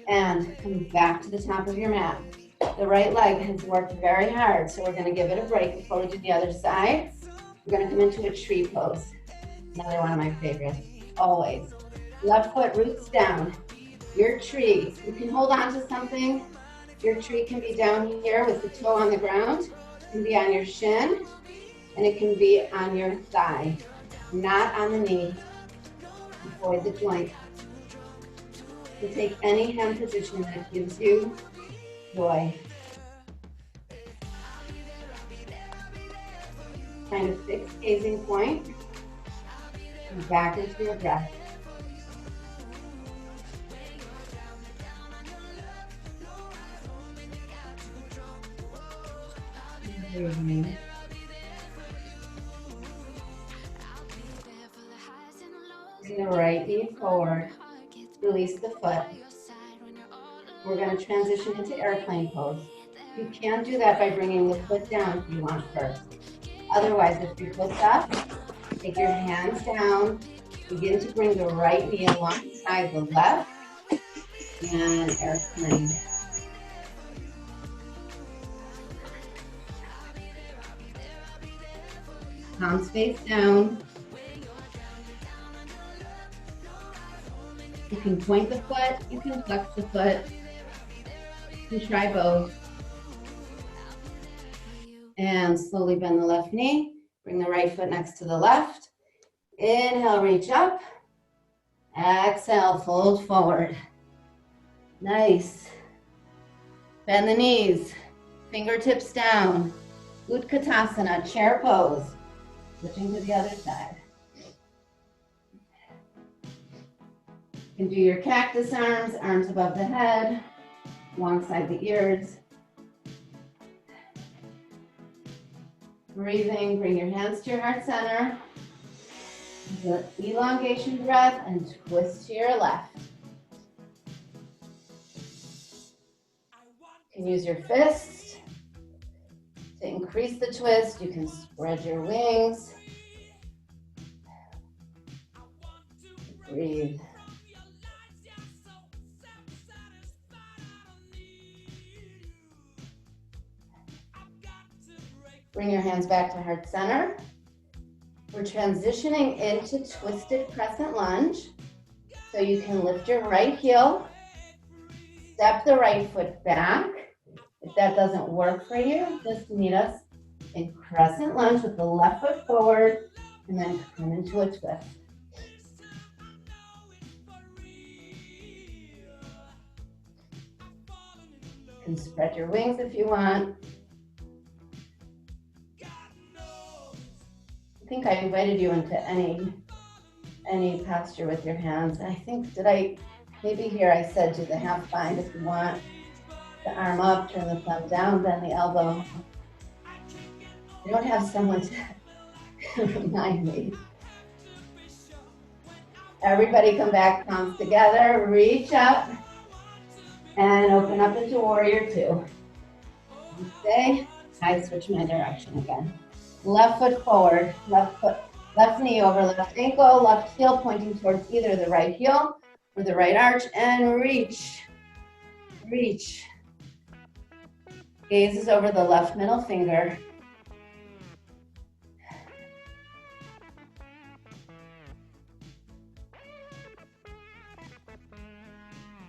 and come back to the top of your mat. The right leg has worked very hard, so we're gonna give it a break before we do the other side. We're gonna come into a tree pose. Another one of my favorites, always. Left foot roots down. Your tree, you can hold on to something. Your tree can be down here with the toe on the ground. It can be on your shin, and it can be on your thigh, not on the knee. Avoid the joint. You take any hand position that gives you joy. Find a fixed gazing point, and back into your breath. Breathing. forward. Release the foot. We're going to transition into airplane pose. You can do that by bringing the foot down if you want first. Otherwise, if your foot's up, take your hands down. Begin to bring the right knee alongside the left and airplane. Palms face down. You can point the foot, you can flex the foot. You can try both. And slowly bend the left knee. Bring the right foot next to the left. Inhale, reach up. Exhale, fold forward. Nice. Bend the knees. Fingertips down. Utkatasana, chair pose. Switching to the other side. You can do your cactus arms, arms above the head, alongside the ears. Breathing, bring your hands to your heart center. The elongation breath and twist to your left. You can use your fists to increase the twist. You can spread your wings. Breathe. Bring your hands back to heart center. We're transitioning into twisted crescent lunge. So you can lift your right heel, step the right foot back. If that doesn't work for you, just meet us in crescent lunge with the left foot forward and then come into a twist. You can spread your wings if you want. I think I invited you into any posture with your hands. I think, maybe here I said do the half bind if you want. The arm up, turn the thumb down, bend the elbow. I don't have someone to remind me. Everybody come back, palms together, reach up, and open up into warrior two. Stay. I switch my direction again. Left foot forward, left knee over left ankle, left heel pointing towards either the right heel or the right arch, and reach, reach. Gaze is over the left middle finger.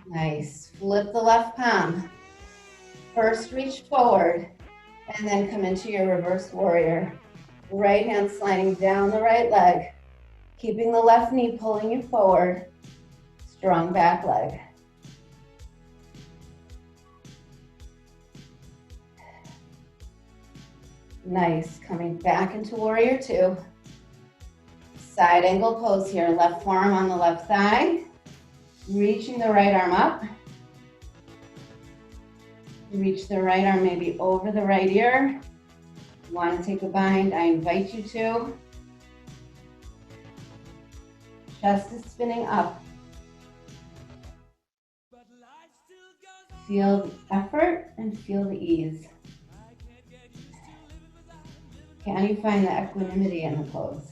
Nice. Flip the left palm. First reach forward and then come into your reverse warrior. Right hand sliding down the right leg, keeping the left knee pulling you forward. Strong back leg. Nice. Coming back into warrior two. Side angle pose here. Left forearm on the left thigh. Reaching the right arm up. Reach the right arm maybe over the right ear. Want to take a bind? I invite you to. Chest is spinning up. Feel the effort and feel the ease. Can you find the equanimity in the pose?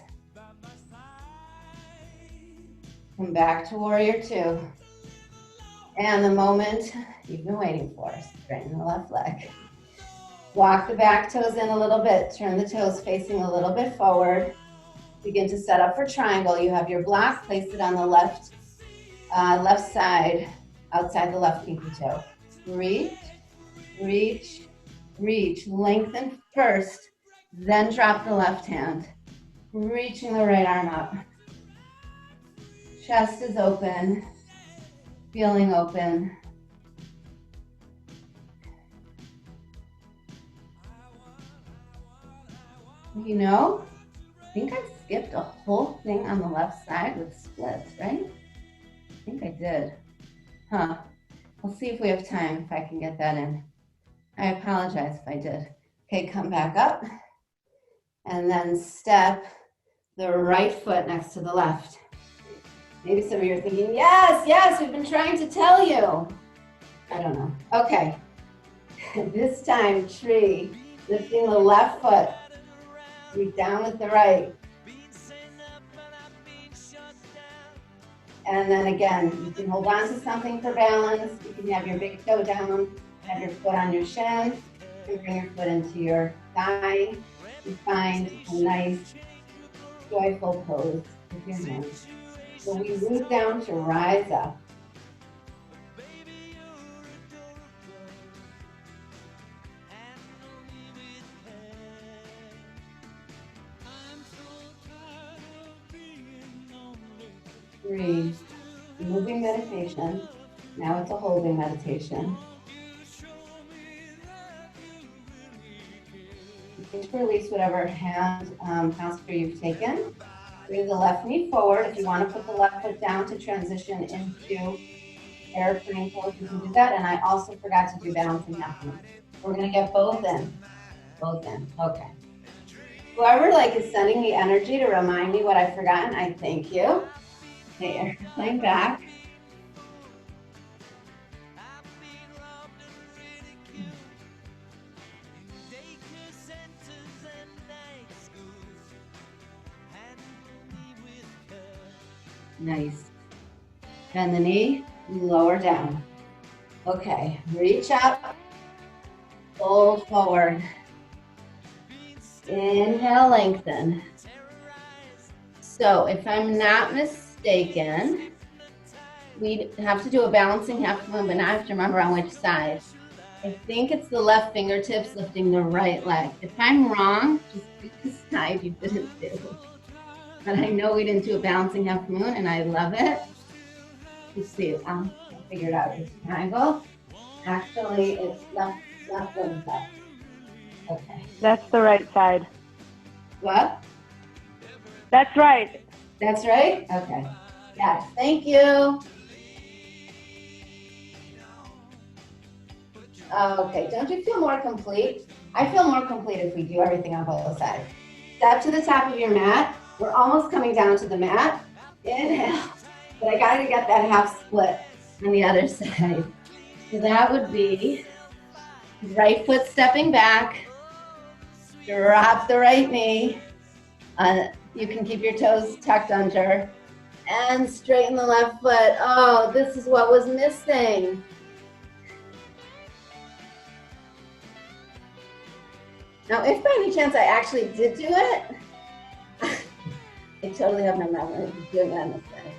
Come back to warrior two. And the moment you've been waiting for, straighten the left leg. Walk the back toes in a little bit. Turn the toes facing a little bit forward. Begin to set up for triangle. You have your block. Place it on the left side, outside the left pinky toe. Reach, reach, reach. Lengthen first, then drop the left hand. Reaching the right arm up. Chest is open, feeling open. You know, I think I skipped a whole thing on the left side with splits, right? I think I did. Huh. We'll see if we have time, if I can get that in. I apologize if I did. Okay, come back up. And then step the right foot next to the left. Maybe some of you are thinking, yes, yes, we've been trying to tell you. I don't know. Okay. This time, tree, lifting the left foot, reach down with the right. And then again, you can hold on to something for balance. You can have your big toe down, have your foot on your shin, and bring your foot into your thigh. You find a nice, joyful pose with your hands. So we root down to rise up. Breathe. Moving meditation. Now it's a holding meditation. You can release whatever hand posture you've taken. Bring the left knee forward. If you want to put the left foot down to transition into airplane pose, you can do that. And I also forgot to do balancing half moon. We're going to get both in. Both in. Okay. Whoever is sending me energy to remind me what I've forgotten, I thank you. Okay, airplane back. Nice. Bend the knee, lower down. Okay, reach up, fold forward. Inhale, lengthen. So if I'm not mistaken, we have to do a balancing half moon, but now I have to remember on which side. I think it's the left fingertips lifting the right leg. If I'm wrong, just pick the side you didn't do. But I know we didn't do a balancing half moon, and I love it. Let's see, I'll figure it out. It's triangle. Actually, it's left and left. Okay. That's the right side. What? That's right. That's right? Okay. Yes, thank you. Okay, don't you feel more complete? I feel more complete if we do everything on both sides. Step to the top of your mat. We're almost coming down to the mat. Inhale. But I gotta get that half split on the other side. So that would be right foot stepping back. Drop the right knee. You can keep your toes tucked under. And straighten the left foot. Oh, this is what was missing. Now, if by any chance I actually did do it, I totally have no memory of doing it on this day.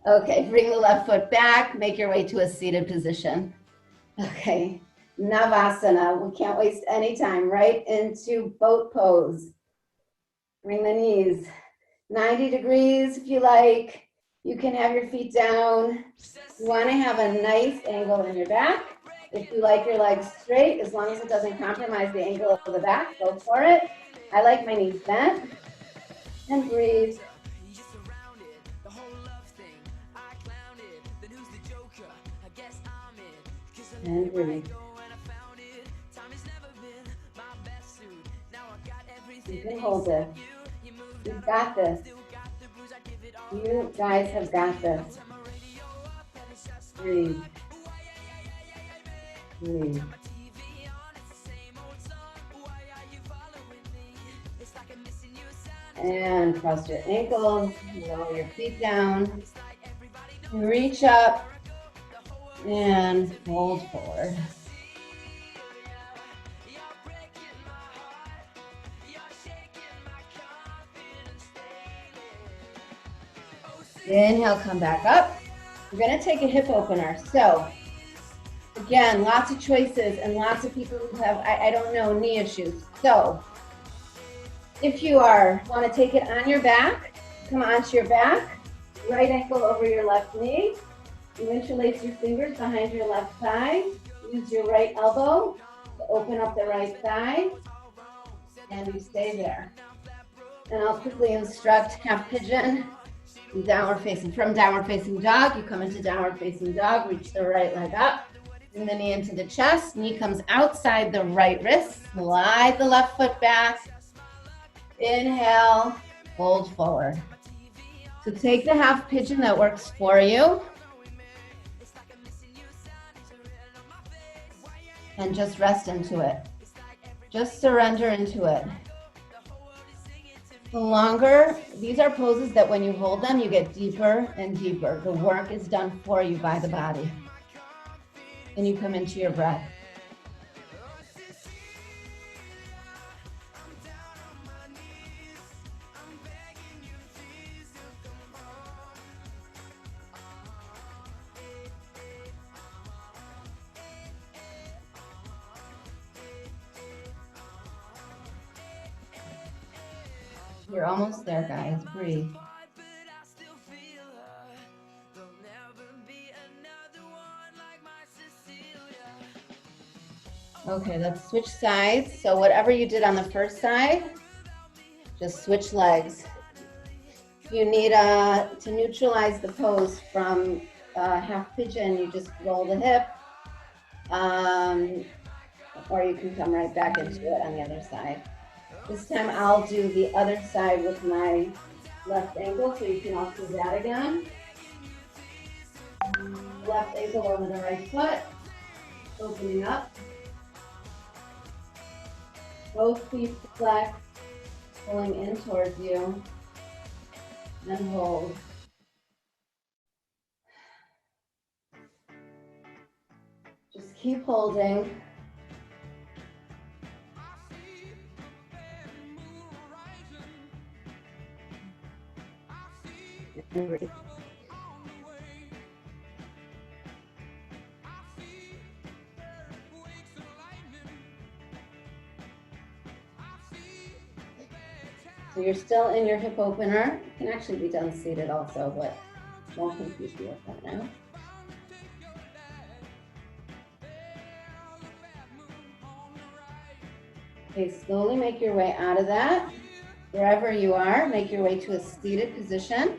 Okay, bring the left foot back, make your way to a seated position. Okay, Navasana, we can't waste any time, right into boat pose. Bring the knees 90 degrees if you like. You can have your feet down. You wanna have a nice angle in your back. If you like your legs straight, as long as it doesn't compromise the angle of the back, go for it. I like my knees bent. And breathe. And breathe. You can hold it. You've got this. You guys have got this. Breathe. Breathe. And cross your ankles, lower your feet down, reach up, and fold forward. Inhale, come back up. We're gonna take a hip opener. So, again, lots of choices and lots of people who have, I don't know, knee issues. So, if you want to take it on your back, come onto your back, right ankle over your left knee. You interlace your fingers behind your left thigh. Use your right elbow to open up the right thigh, and you stay there. And I'll quickly instruct half pigeon, downward facing. From downward facing dog, you come into downward facing dog, reach the right leg up, bring the knee into the chest, knee comes outside the right wrist, slide the left foot back. Inhale, fold forward. So take the half pigeon that works for you. And just rest into it. Just surrender into it. The longer, these are poses that when you hold them, you get deeper and deeper. The work is done for you by the body. And you come into your breath. You're almost there, guys. Breathe. Okay, let's switch sides. So whatever you did on the first side, just switch legs. You need to neutralize the pose from half pigeon, you just roll the hip, or you can come right back into it on the other side. This time I'll do the other side with my left ankle, so you can all do that again. Left ankle over the right foot, opening up. Both feet flex, pulling in towards you, and hold. Just keep holding. And breathe. So you're still in your hip opener. You can actually be done seated also, but won't confuse you with that now. Okay, slowly make your way out of that. Wherever you are, make your way to a seated position.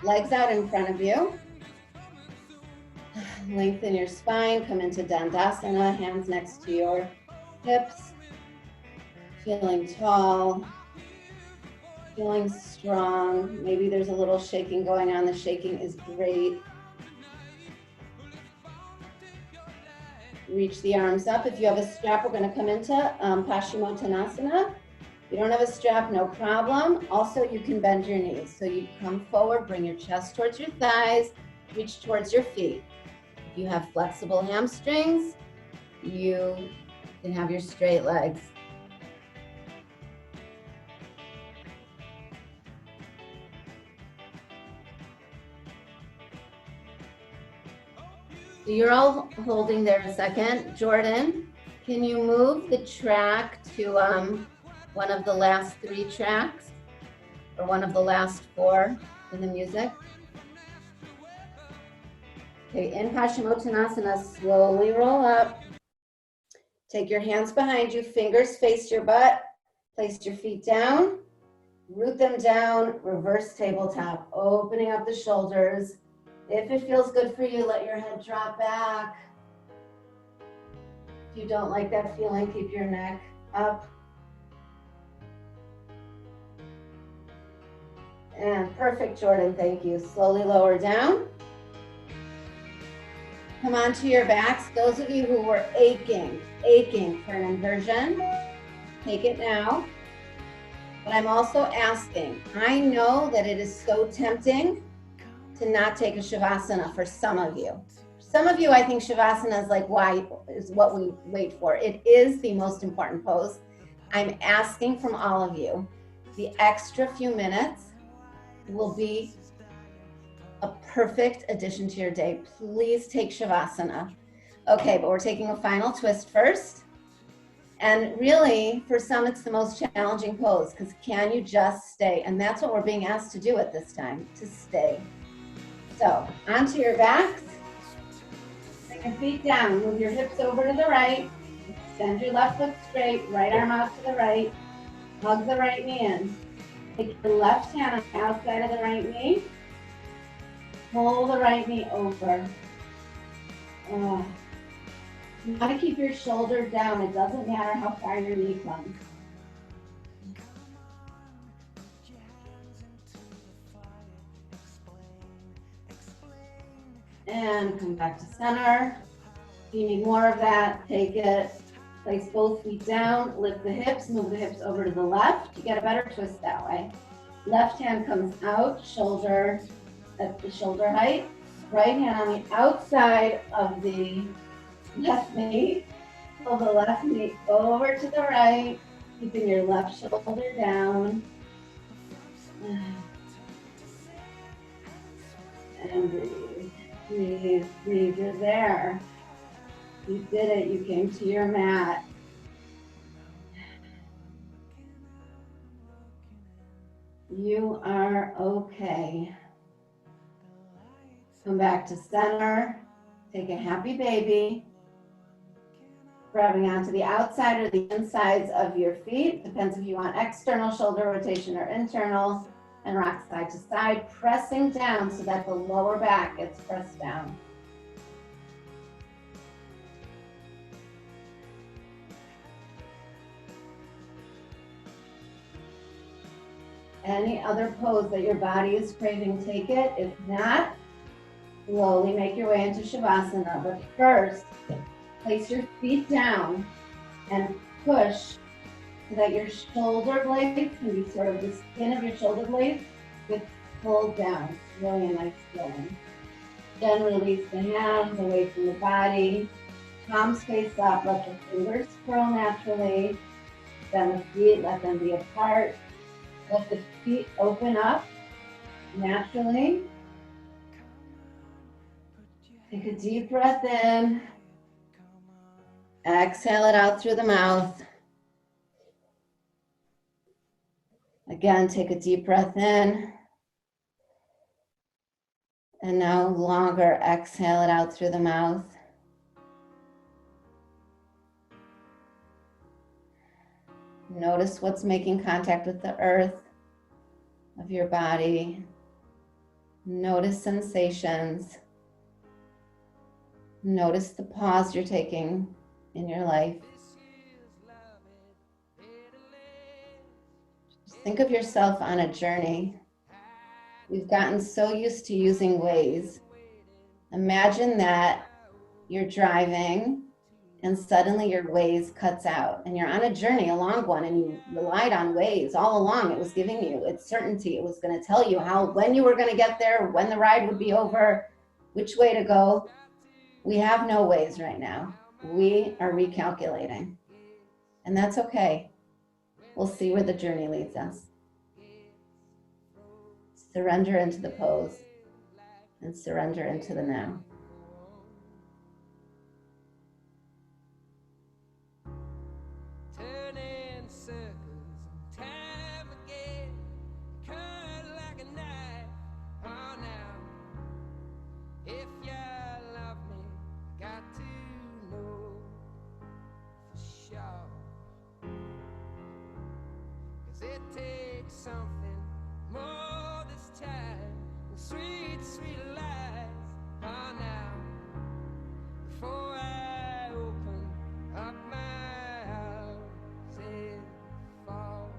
Legs out in front of you. Lengthen your spine, come into Dandasana, hands next to your hips. Feeling tall, feeling strong. Maybe there's a little shaking going on. The shaking is great. Reach the arms up. If you have a strap, we're going to come into Paschimottanasana. If you don't have a strap, no problem. Also, you can bend your knees. So you come forward, bring your chest towards your thighs, reach towards your feet. If you have flexible hamstrings, you can have your straight legs. So you're all holding there a second. Jordan, can you move the track to one of the last 3 tracks or one of the last 4 in the music? Okay, in Paschimottanasana, slowly roll up. Take your hands behind you, fingers face your butt, place your feet down, root them down, reverse tabletop, opening up the shoulders. If it feels good for you, let your head drop back. If you don't like that feeling, keep your neck up. And perfect, Jordan, thank you. Slowly lower down. Come onto your backs. Those of you who were aching for an inversion, take it now. But I'm also asking, I know that it is so tempting to not take a Shavasana for some of you. Some of you, I think Shavasana is what we wait for. It is the most important pose. I'm asking from all of you, the extra few minutes will be a perfect addition to your day. Please take Shavasana. Okay, but we're taking a final twist first. And really, for some, it's the most challenging pose because can you just stay? And that's what we're being asked to do at this time, to stay. So, onto your backs. Bring your feet down. Move your hips over to the right. Extend your left foot straight. Right arm out to the right. Hug the right knee in. Take your left hand on the outside of the right knee. Pull the right knee over. You want to keep your shoulder down. It doesn't matter how far your knee comes. And come back to center. If you need more of that, take it. Place both feet down, lift the hips, move the hips over to the left. You get a better twist that way. Left hand comes out, shoulder at the shoulder height. Right hand on the outside of the left knee. Pull the left knee over to the right, keeping your left shoulder down. And breathe, breathe, breathe. You're there. You did it. You came to your mat. You are okay. Come back to center. Take a happy baby. Grabbing onto the outside or the insides of your feet. Depends if you want external shoulder rotation or internal. And rock side to side, pressing down so that the lower back gets pressed down. Any other pose that your body is craving, take it. If not, slowly make your way into Shavasana. But first, place your feet down and push so that your shoulder blades can be sort of the skin of your shoulder blades gets pulled down. It's really a nice feeling. Then release the hands away from the body. Palms face up, let the fingers curl naturally. Then the feet, let them be apart. Let the feet open up naturally. Take a deep breath in. Exhale it out through the mouth. Again, take a deep breath in. And no longer exhale it out through the mouth. Notice what's making contact with the earth of your body. Notice sensations. Notice the pause you're taking in your life. Just think of yourself on a journey. We've gotten so used to using Waze. Imagine that you're driving and suddenly your Waze cuts out and you're on a journey, a long one, and you relied on Waze all along. It was giving you its certainty. It was going to tell you when you were going to get there, when the ride would be over, which way to go. We have no Waze right now. We are recalculating, and that's okay. We'll see where the journey leads us. Surrender into the pose and surrender into the now. Something more this time, sweet, sweet lies are now. Before I open up my arms and fall,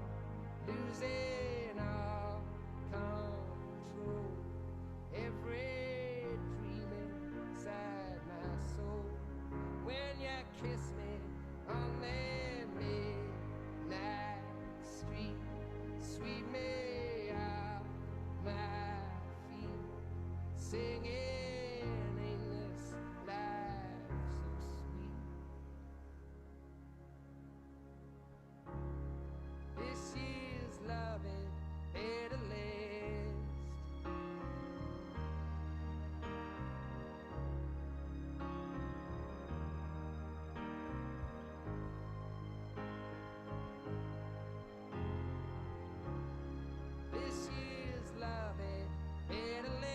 losing all control, every dream inside my soul. When you kiss me on the midnight street, sweep me off my feet, singing, ain't this life so sweet? This year's loving better last. This year's loving better last.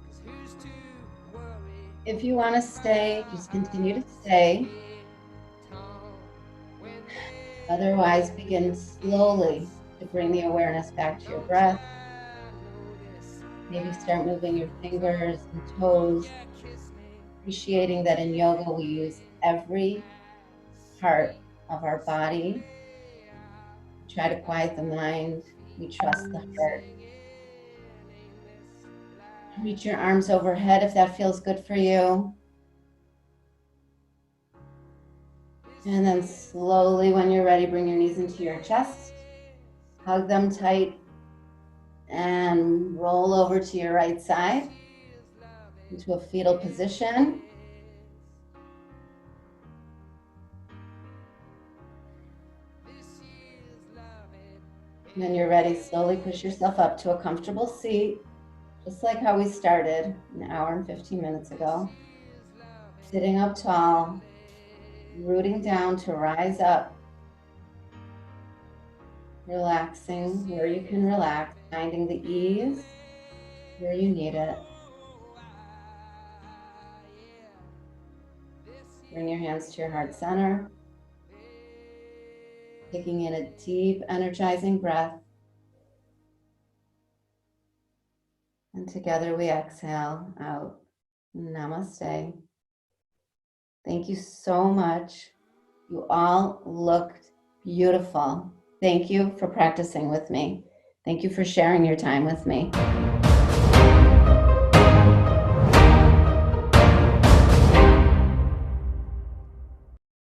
'Cause who's to worry? If you want to stay, just continue to stay. Otherwise, begin slowly to bring the awareness back to your breath. Maybe start moving your fingers and toes, appreciating that in yoga we use every part of our body. Try to quiet the mind. We trust the heart. Reach your arms overhead if that feels good for you. And then slowly, when you're ready, bring your knees into your chest. Hug them tight and roll over to your right side into a fetal position. When you're ready, slowly push yourself up to a comfortable seat, just like how we started an hour and 15 minutes ago. Sitting up tall, rooting down to rise up, relaxing where you can relax, finding the ease where you need it. Bring your hands to your heart center, taking in a deep, energizing breath. And together we exhale out. Namaste. Thank you so much. You all looked beautiful. Thank you for practicing with me. Thank you for sharing your time with me.